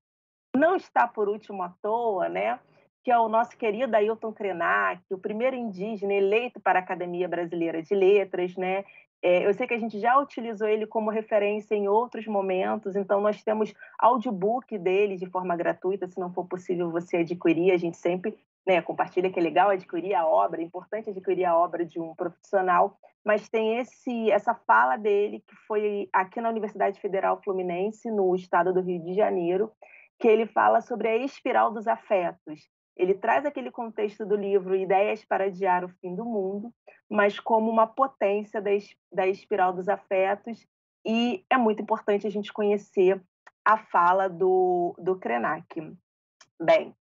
não está por último à toa, né? Que é o nosso querido Ailton Krenak, o primeiro indígena eleito para a Academia Brasileira de Letras, né? Eu sei que a gente já utilizou ele como referência em outros momentos, então nós temos audiobook dele de forma gratuita, se não for possível você adquirir, a gente sempre, né, compartilha que é legal adquirir a obra, é importante adquirir a obra de um profissional, mas tem essa fala dele que foi aqui na Universidade Federal Fluminense, no estado do Rio de Janeiro, que ele fala sobre a espiral dos afetos. Ele traz aquele contexto do livro Ideias para Adiar o Fim do Mundo, mas como uma potência da espiral dos afetos, e é muito importante a gente conhecer a fala do Krenak. Bem,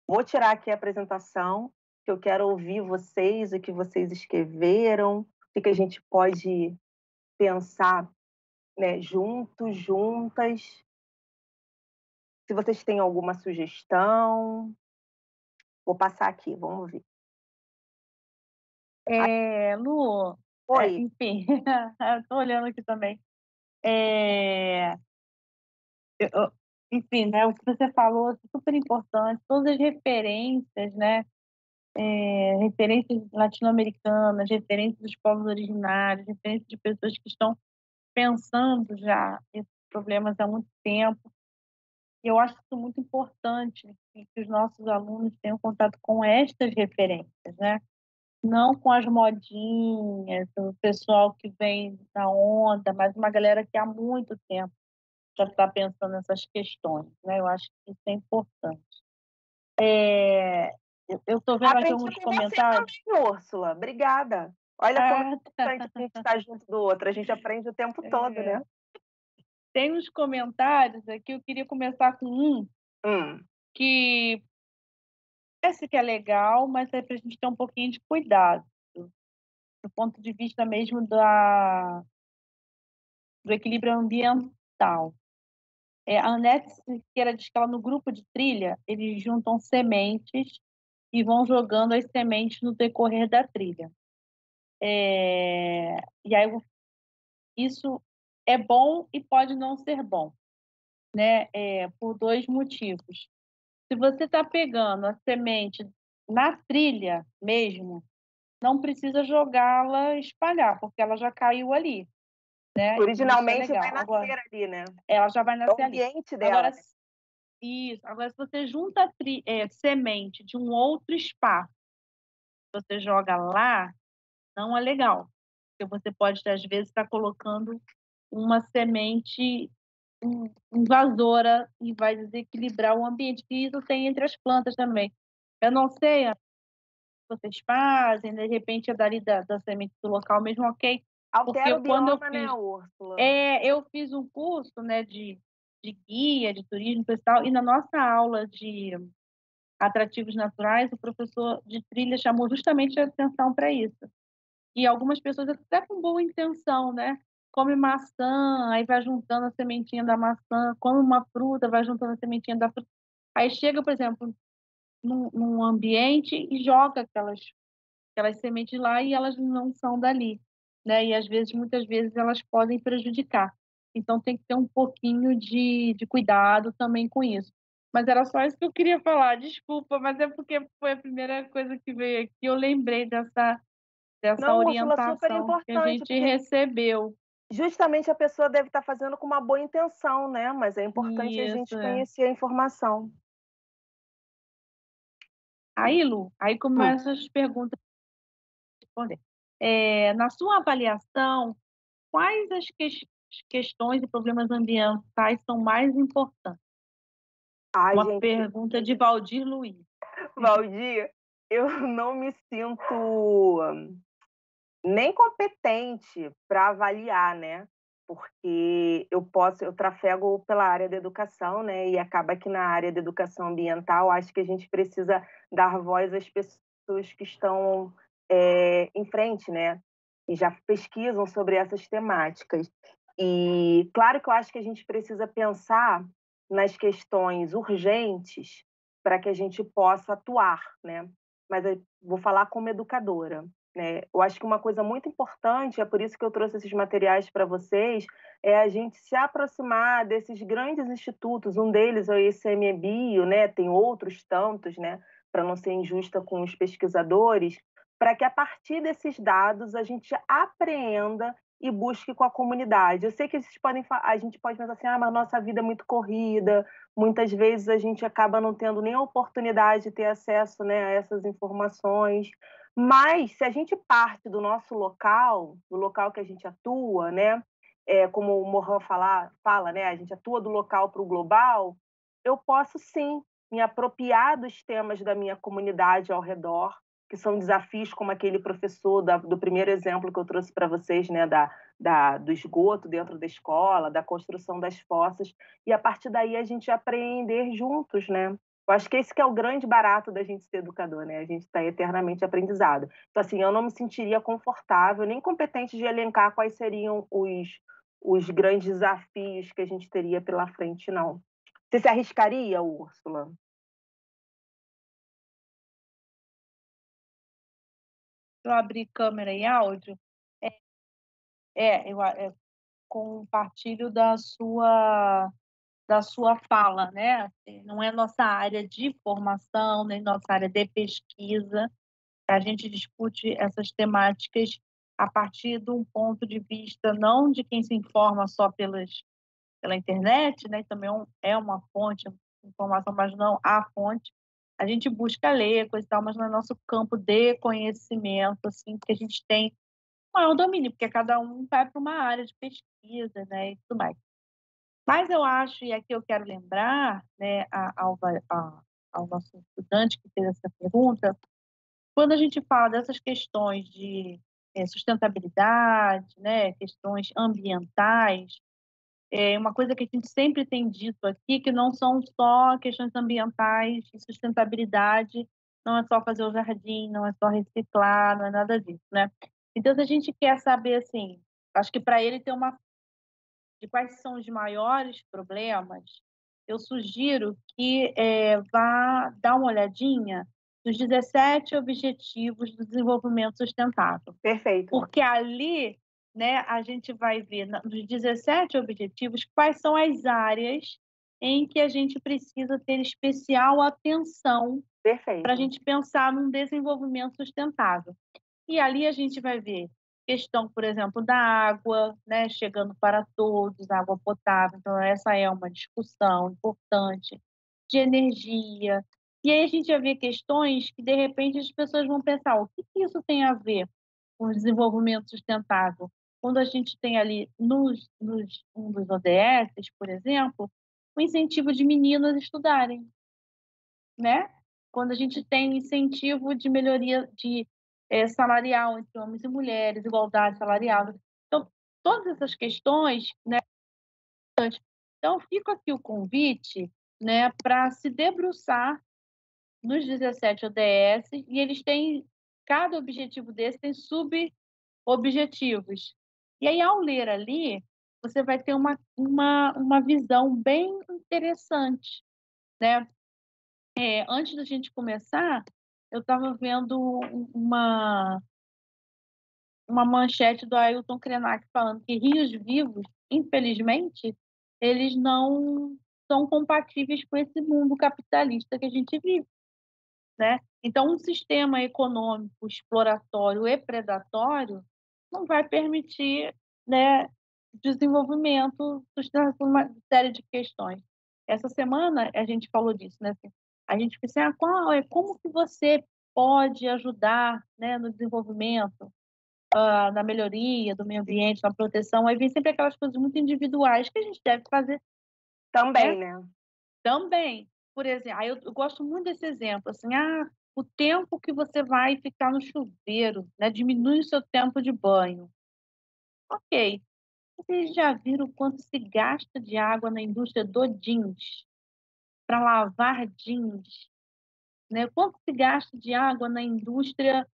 vou tirar aqui a apresentação, que eu quero ouvir vocês, o que vocês escreveram, o que a gente pode pensar, né, juntos, juntas. Se vocês têm alguma sugestão, vou passar aqui, vamos ver. Lu, Oi. enfim, estou olhando aqui também. É, enfim, né, o que você falou é super importante, todas as referências, né, referências latino-americanas, referências dos povos originários, referências de pessoas que estão pensando já esses problemas há muito tempo. E eu acho isso muito importante, que os nossos alunos tenham contato com estas referências, né? Não com as modinhas, o pessoal que vem da onda, mas uma galera que há muito tempo já está pensando nessas questões, né? Eu acho que isso é importante. Eu estou vendo aqui Aprendi alguns com você comentários. também, Úrsula. Obrigada. Olha como é Ah, importante a gente estar junto do outro. A gente aprende o tempo todo, né? tem uns comentários aqui, eu queria começar com um Hum. que parece que é legal, mas é para a gente ter um pouquinho de cuidado, do ponto de vista mesmo do equilíbrio ambiental. A Anete Siqueira diz que ela, no grupo de trilha, eles juntam sementes e vão jogando as sementes no decorrer da trilha. E aí isso é bom e pode não ser bom, né, por 2 motivos. Se você está pegando a semente na trilha mesmo, não precisa jogá-la espalhar, porque ela já caiu ali, né, e isso é Originalmente vai legal. Agora nascer ali, né? ela já vai É o nascer ali. ambiente dela, Agora né? isso, agora se você junta semente de um outro espaço, você joga lá, não é legal, porque você pode, às vezes, estar colocando uma semente invasora e vai desequilibrar o ambiente, que isso tem entre as plantas também. Eu não sei o que vocês fazem, de repente é dali da semente do local mesmo, ok, Altera porque o quando eu bioma, né, fiz Úrsula? eu fiz um curso, né, de guia, de turismo pessoal, e na nossa aula de atrativos naturais, o professor de trilha chamou justamente a atenção para isso. E algumas pessoas até com boa intenção, né, come maçã, aí vai juntando a sementinha da maçã, come uma fruta, vai juntando a sementinha da fruta. Aí chega, por exemplo, num ambiente e joga aquelas sementes lá e elas não são dali, né, e às vezes, muitas vezes, elas podem prejudicar. Então tem que ter um pouquinho de cuidado também com isso. Mas era só isso que eu queria falar, desculpa, mas é porque foi a primeira coisa que veio aqui, eu lembrei dessa Não, Úrsula, super orientação que a importante, gente porque recebeu. justamente a pessoa deve estar fazendo com uma boa intenção, né, mas é importante a Isso, gente é. conhecer a informação. Aí, Lu, aí Hum. começam as perguntas pra responder. Na sua avaliação, quais as questões e problemas ambientais são mais importantes? Ai, Uma gente, pergunta de Valdir Luiz. Valdir, eu não me sinto nem competente para avaliar, né, porque eu trafego pela área da educação, né, e acaba que na área da educação ambiental, acho que a gente precisa dar voz às pessoas que estão, em frente, né, e já pesquisam sobre essas temáticas. E claro que eu acho que a gente precisa pensar nas questões urgentes para que a gente possa atuar, né, mas eu vou falar como educadora, né. Eu acho que uma coisa muito importante, é por isso que eu trouxe esses materiais para vocês, é a gente se aproximar desses grandes institutos, um deles é o ICMBio, né, tem outros tantos, né, para não ser injusta com os pesquisadores, para que a partir desses dados a gente apreenda e busque com a comunidade. Eu sei que a gente pode pensar assim: "Ah, mas nossa vida é muito corrida", muitas vezes a gente acaba não tendo nem a oportunidade de ter acesso, né, a essas informações, mas se a gente parte do nosso local, do local que a gente atua, né, como o Mohan fala, né, a gente atua do local para o global, eu posso sim me apropriar dos temas da minha comunidade ao redor, que são desafios como aquele professor do primeiro exemplo que eu trouxe para vocês, né, do esgoto dentro da escola, da construção das fossas, e a partir daí a gente aprender juntos, né. Eu acho que esse que é o grande barato da gente ser educador, né, a gente está eternamente aprendizado. Então, assim, eu não me sentiria confortável nem competente de elencar quais seriam os grandes desafios que a gente teria pela frente, não. Você se arriscaria, Úrsula? Eu abrir câmera e áudio, compartilho da sua fala, né, assim, não é nossa área de formação, nem nossa área de pesquisa, a gente discute essas temáticas a partir de um ponto de vista não de quem se informa só pela internet, né, também é uma fonte de informação, mas não a fonte. A gente busca ler, coisa e tal, mas não é nosso campo de conhecimento, assim, que a gente tem maior domínio, porque cada um vai para uma área de pesquisa, né, e tudo mais. Mas eu acho, e aqui eu quero lembrar, né, ao nosso estudante que fez essa pergunta, quando a gente fala dessas questões de, sustentabilidade, né, questões ambientais, uma coisa que a gente sempre tem dito aqui, que não são só questões ambientais e sustentabilidade, não é só fazer o jardim, não é só reciclar, não é nada disso, né. Então se a gente quer saber, assim, acho que para ele ter uma de quais são os maiores problemas, eu sugiro que, vá dar uma olhadinha dos 17 Objetivos do Desenvolvimento Sustentável. Perfeito. Porque ali, né, a gente vai ver nos 17 objetivos quais são as áreas em que a gente precisa ter especial atenção para a Perfeito. gente pensar num desenvolvimento sustentável. E ali a gente vai ver questão, por exemplo, da água, né, chegando para todos, água potável, então essa é uma discussão importante, de energia. E aí a gente vai ver questões que, de repente, as pessoas vão pensar: o que que isso tem a ver com o desenvolvimento sustentável? Quando a gente tem ali um dos ODS, por exemplo, o incentivo de meninas estudarem, né? Quando a gente tem incentivo de melhoria salarial entre homens e mulheres, igualdade salarial. Então, todas essas questões, né? Então, fica aqui o convite, né, para se debruçar nos 17 ODS, e eles têm, cada objetivo desse tem sub-objetivos. E aí, ao ler ali, você vai ter uma visão bem interessante, né? Antes da gente começar, eu estava vendo uma manchete do Ailton Krenak falando que rios vivos, infelizmente, eles não são compatíveis com esse mundo capitalista que a gente vive, né? Então, um sistema econômico exploratório e predatório não vai permitir, né, desenvolvimento sustentável por uma série de questões. Essa semana a gente falou disso, né? Assim, a gente disse: como que você pode ajudar, né, no desenvolvimento, na melhoria do meio ambiente, na proteção? Aí vem sempre aquelas coisas muito individuais que a gente deve fazer, né, Também, né? também. Por exemplo, aí eu gosto muito desse exemplo, assim: o tempo que você vai ficar no chuveiro, né, diminui o seu tempo de banho. Ok. Vocês já viram quanto se gasta de água na indústria do jeans, para lavar jeans, né? Quanto se gasta de água na indústria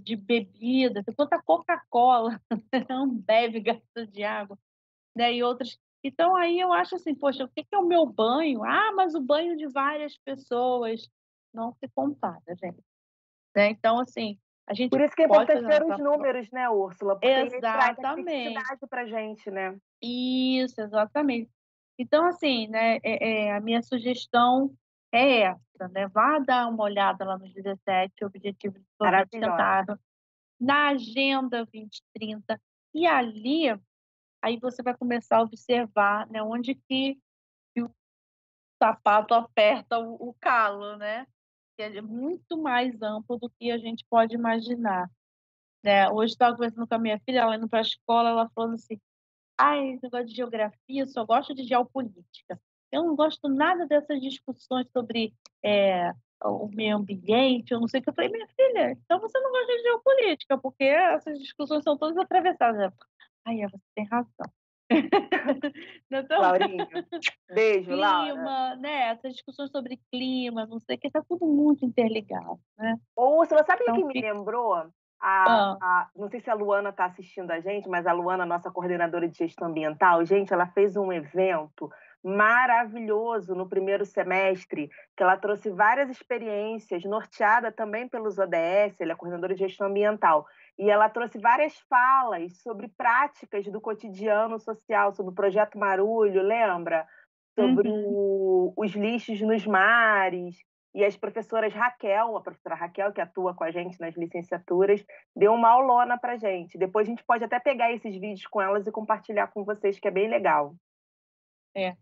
de bebida, quanta Coca-Cola, Ambev gasta de água, né, e outras. Então aí eu acho assim: poxa, o que que é o meu banho? Mas o banho de várias pessoas. Não se compara, gente, né. Então, assim, a gente Por isso que é pode importante fazer a ver os nossa números, né, Úrsula, porque aí traz a exatamente. criticidade pra gente, né. Isso, exatamente. Então, assim, né, a minha sugestão é essa, né, vá dar uma olhada lá nos 17 Objetivos de Desenvolvimento Maravilhosa. Sustentável, na Agenda 2030, e ali, aí você vai começar a observar, né, onde que o sapato aperta o calo, né, que é muito mais amplo do que a gente pode imaginar, né. Hoje estava conversando com a minha filha, ela indo para a escola, ela falando assim: "Ai, esse negócio de geografia, eu só gosto de geopolítica. Eu não gosto nada dessas discussões sobre, o meio ambiente, eu não sei o que". Eu falei: "Minha filha, então você não gosta de geopolítica, porque essas discussões são todas atravessadas". Ela: "Ai, você tem razão". Então, Laurinha, beijo, Laura. clima, né, essas discussões sobre clima, não sei o que, tá tudo muito interligado, né. Ô, Úrsula, sabe o Então que me fica lembrou? hã. Não sei se a Luana está assistindo a gente, mas a Luana, nossa coordenadora de gestão ambiental, gente, ela fez um evento maravilhoso no primeiro semestre, que ela trouxe várias experiências, norteada também pelos ODS, ela é coordenadora de gestão ambiental, e ela trouxe várias falas sobre práticas do cotidiano social, sobre o Projeto Marulho, lembra? Sobre Uhum. os lixos nos mares, e as professoras Raquel, a professora Raquel, que atua com a gente nas licenciaturas, deu uma aulona pra gente. Depois a gente pode até pegar esses vídeos com elas e compartilhar com vocês, que é bem legal. É.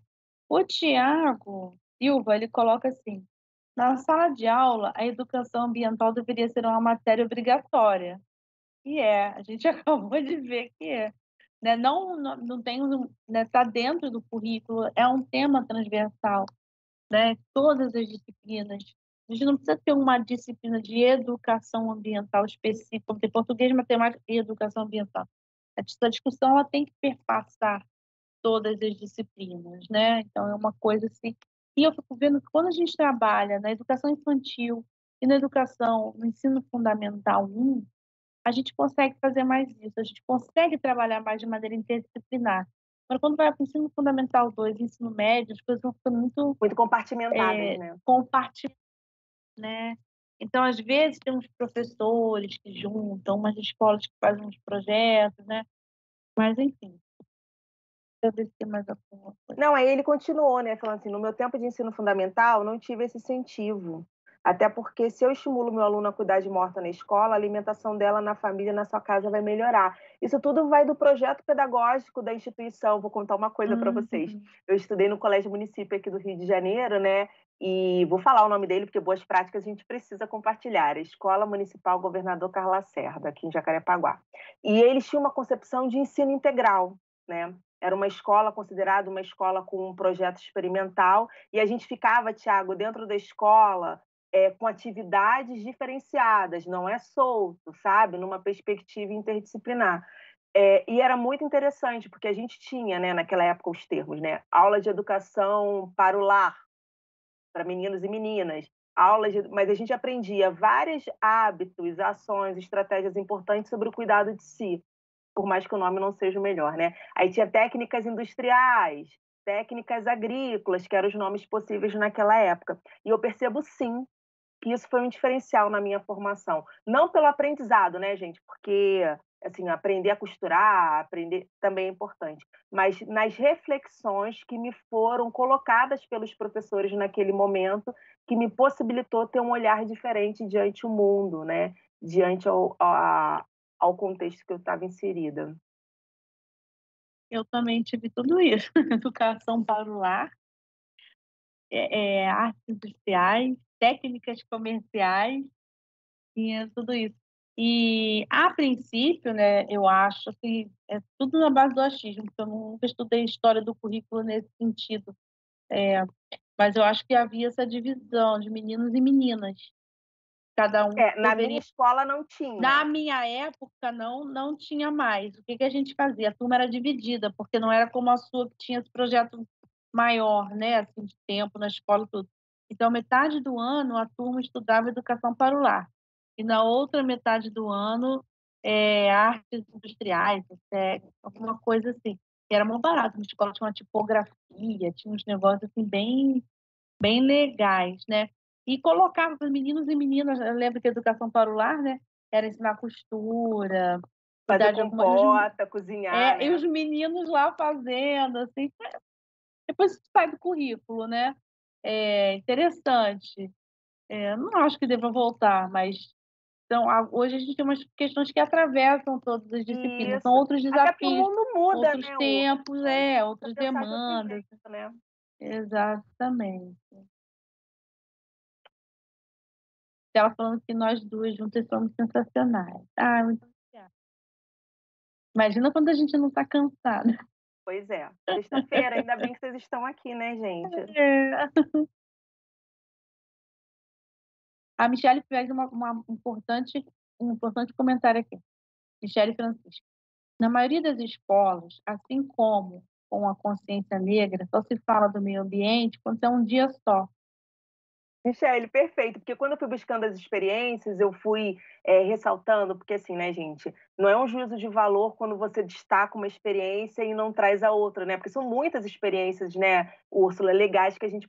O Tiago Silva, ele coloca assim: "Na sala de aula, a educação ambiental deveria ser uma matéria obrigatória". E a gente acabou de ver que é, né, não tem né, tá dentro do currículo, é um tema transversal, né, todas as disciplinas. A gente não precisa ter uma disciplina de educação ambiental específica, como tem português, matemática e educação ambiental. Essa discussão ela tem que perpassar todas as disciplinas, né, então é uma coisa assim, e eu fico vendo que quando a gente trabalha na educação infantil e na educação no ensino fundamental 1, a gente consegue fazer mais isso, a gente consegue trabalhar mais de maneira interdisciplinar. Agora quando vai para o ensino fundamental 2 e ensino médio, as coisas vão ficando muito, Muito compartimentadas, né. compartilhadas, né. Então, às vezes, tem uns professores que juntam, umas escolas que fazem uns projetos, né, mas enfim, deixa eu ver se tem mais alguma coisa. Não, aí ele continuou, né, falando assim: "No meu tempo de ensino fundamental, não tive esse incentivo. Até porque se eu estimulo meu aluno a cuidar de uma horta na escola, a alimentação dela na família, na sua casa vai melhorar". Isso tudo vai do projeto pedagógico da instituição. Vou contar uma coisa para vocês. Uhum. Eu estudei no colégio município aqui do Rio de Janeiro, né, e vou falar o nome dele, porque boas práticas a gente precisa compartilhar. Escola Municipal Governador Carlos Lacerda, aqui em Jacarepaguá. E eles tinham uma concepção de ensino integral, né. Era uma escola considerada uma escola com um projeto experimental, e a gente ficava, Tiago, dentro da escola, com atividades diferenciadas, não é solto, sabe, numa perspectiva interdisciplinar. E era muito interessante, porque a gente tinha, né, naquela época os termos, né, aula de educação para o lar, para meninos e meninas, mas a gente aprendia vários hábitos, ações, estratégias importantes sobre o cuidado de si, por mais que o nome não seja o melhor, né? Aí tinha técnicas industriais, técnicas agrícolas, que eram os nomes possíveis naquela época. E eu percebo sim que isso foi um diferencial na minha formação. Não pelo aprendizado, né, gente? Porque assim, aprender a costurar, aprender também é importante, mas nas reflexões que me foram colocadas pelos professores naquele momento, que me possibilitou ter um olhar diferente diante o mundo, né? Diante ao contexto que eu estava inserida. Eu também tive tudo isso, educação para o lar, artes industriais, técnicas comerciais, tinha tudo isso. E, a princípio, né, eu acho que é tudo na base do achismo, porque eu nunca estudei história do currículo nesse sentido, mas eu acho que havia essa divisão de meninos e meninas, cada um Na minha deveria. escola não Na tinha. minha época não tinha mais. O que que a gente fazia? A turma era dividida, porque não era como a sua que tinha esse projeto maior, né, assim, de tempo na escola e tudo. Então metade do ano a turma estudava educação para o lar, e na outra metade do ano, artes industriais, alguma coisa assim. E era mó barato, na escola tinha uma tipografia, tinha uns negócios, assim, bem legais, né. E colocava para meninos e meninas, eu lembro que a educação para o lar, né, era ensinar costura, Fazer cuidar de alguma e os compota, cozinhar, e os né. meninos lá fazendo, assim, depois isso sai do currículo, né. É interessante. Não acho que deva voltar, mas então, hoje a gente tem umas questões que atravessam todas as disciplinas, são Isso. outros Até porque o desafios, mundo muda, outros né, tempos, a gente precisa outras pensar de outro demandas. jeito, né. Exatamente. Ela falando que nós 2 juntas somos sensacionais. Ah, muito obrigada. Imagina quando a gente não está cansada. Pois é. Sexta-feira, ainda bem que vocês estão aqui, né, gente. É. A Michele fez um importante comentário aqui. Michele Francisco. Na maioria das escolas, assim como com a consciência negra, só se fala do meio ambiente quando é um dia só. Michele, perfeito, porque quando eu fui buscando as experiências, eu fui, ressaltando, porque assim, né, gente, não é um juízo de valor quando você destaca uma experiência e não traz a outra, né, porque são muitas experiências, né, Úrsula, legais que a gente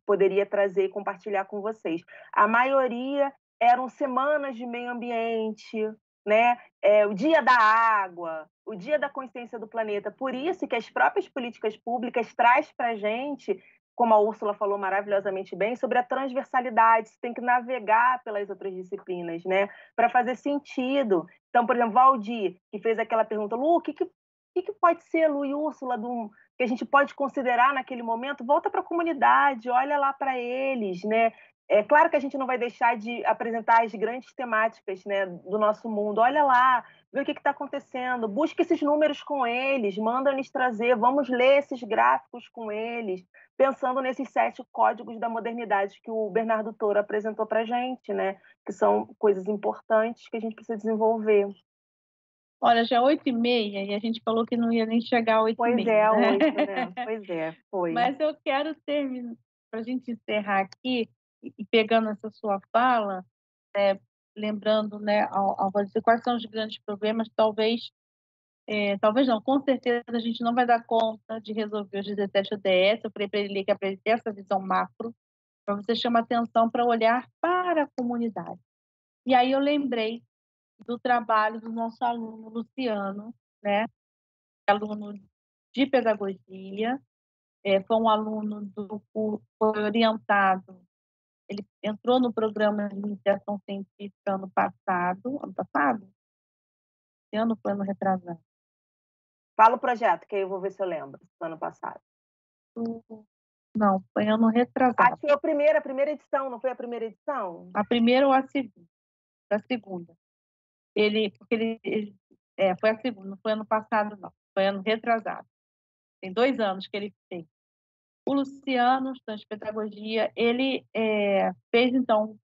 poderia trazer e compartilhar com vocês. A maioria eram semanas de meio ambiente, né, o dia da água, o dia da consciência do planeta, por isso que as próprias políticas públicas traz para a gente, como a Úrsula falou maravilhosamente bem, sobre a transversalidade, você tem que navegar pelas outras disciplinas, né, para fazer sentido. Então, por exemplo, Valdir, que fez aquela pergunta, Lu, o que pode ser, Lu e Úrsula, que a gente pode considerar naquele momento? Volta para a comunidade, olha lá para eles, né? É claro que a gente não vai deixar de apresentar as grandes temáticas, né, do nosso mundo. Olha lá, vê o que está acontecendo, busque esses números com eles, manda eles trazer, vamos ler esses gráficos com eles, pensando nesses 7 códigos da modernidade que o Bernardo Toro apresentou para a gente, né? Que são coisas importantes que a gente precisa desenvolver. Olha, já é 8h30 e a gente falou que não ia nem chegar a Pois 8h30, é, né. 8, né? Pois é, foi. Mas eu quero terminar para a gente encerrar aqui, e pegando essa sua fala, lembrando, né, ao dizer quais são os grandes problemas, talvez não, com certeza a gente não vai dar conta de resolver os 17 ODS, eu falei para ele que é para ele ter essa visão macro, para você chamar atenção para olhar para a comunidade. E aí eu lembrei do trabalho do nosso aluno Luciano, né, aluno de pedagogia, foi um aluno do curso, foi orientado, ele entrou no programa de iniciação científica ano passado? Esse ano foi ano retrasado? Fala o projeto, que aí eu vou ver se eu lembro, do ano passado. Não, foi ano Acho retrasado. que foi a primeira edição, não foi a primeira edição? A primeira ou a segunda? A segunda. Porque foi a segunda, não foi ano passado não, foi ano retrasado. Tem 2 anos que ele fez. O Luciano, estudante de pedagogia, ele, fez então um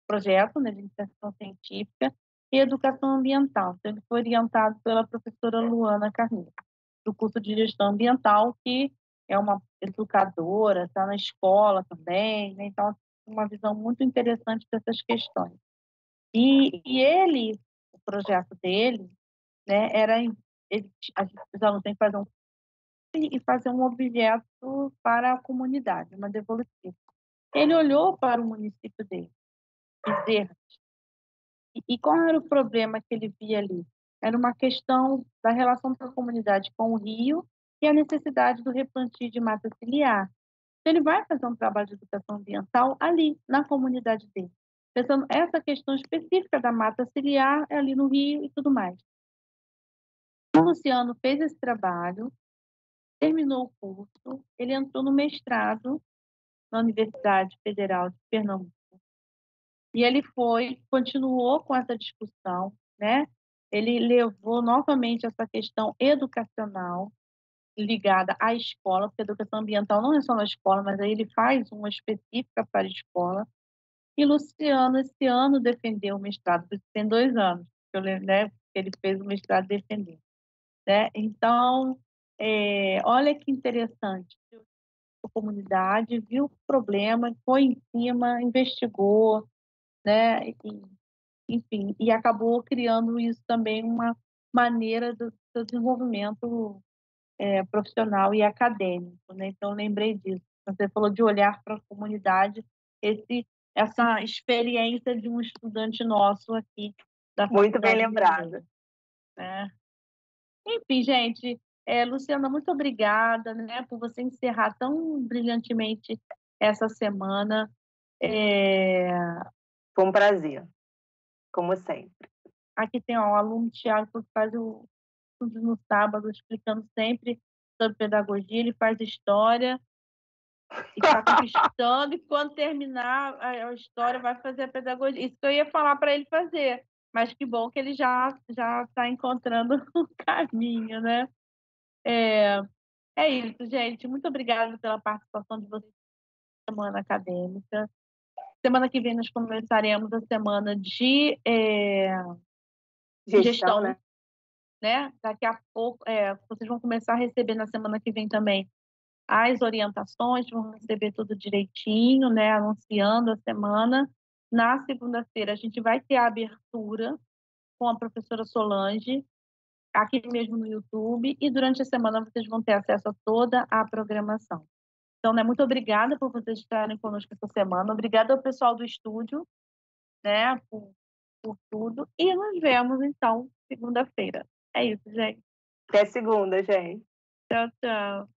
projeto, né, de iniciação científica e educação ambiental. Então ele foi orientado pela professora Luana Carneiro, do curso de gestão ambiental, que é uma educadora, está na escola também, né, então uma visão muito interessante dessas questões. E ele, o projeto dele, né, era os alunos têm que fazer e fazer um objeto para a comunidade, uma devolutiva. Ele olhou para o município dele, Bezerra, e qual era o problema que ele via ali? Era uma questão da relação da comunidade com o rio e a necessidade do replantio de mata ciliar. Então ele vai fazer um trabalho de educação ambiental ali, na comunidade dele, pensando essa questão específica da mata ciliar ali no rio e tudo mais. O Luciano fez esse trabalho, terminou o curso, ele entrou no mestrado na Universidade Federal de Pernambuco. E ele continuou com essa discussão, né? Ele levou novamente essa questão educacional ligada à escola, porque a educação ambiental não é só na escola, mas aí ele faz uma específica para a escola. E Luciano, esse ano, defendeu o mestrado, por isso tem 2 anos, que eu lembro, né? Que ele fez o mestrado e defendeu, né? Então, olha que interessante, a comunidade viu o problema, foi em cima, investigou, né? Enfim, e acabou criando isso também uma maneira do seu desenvolvimento, profissional e acadêmico, né, então lembrei disso. Você falou de olhar para a comunidade, essa experiência de um estudante nosso aqui da Muito bem Faculdade de lembrada. Direito, né. Enfim, gente, Luciana, muito obrigada, né, por você encerrar tão brilhantemente essa semana. Eh Foi um prazer, como sempre. Aqui tem, ó, o aluno Thiago que faz o estudo no sábado, explicando sempre sobre pedagogia, ele faz história e está conquistando, e quando terminar a história vai fazer a pedagogia. Isso que eu ia falar para ele fazer, mas que bom que ele já está encontrando o caminho, né. É, é isso, gente, muito obrigada pela participação de vocês na semana acadêmica. Semana que vem nós começaremos a semana de, Gestão, gestão, né? né, daqui a pouco, vocês vão começar a receber na semana que vem também as orientações, vão receber tudo direitinho, né, anunciando a semana. Na segunda-feira a gente vai ter a abertura com a professora Solange, aqui mesmo no YouTube, e durante a semana vocês vão ter acesso a toda a programação. Então, né, muito obrigada por vocês estarem conosco essa semana, obrigada ao pessoal do estúdio, né, por tudo, e nos vemos então segunda-feira. É isso, gente. Até segunda, gente. Tchau, tchau.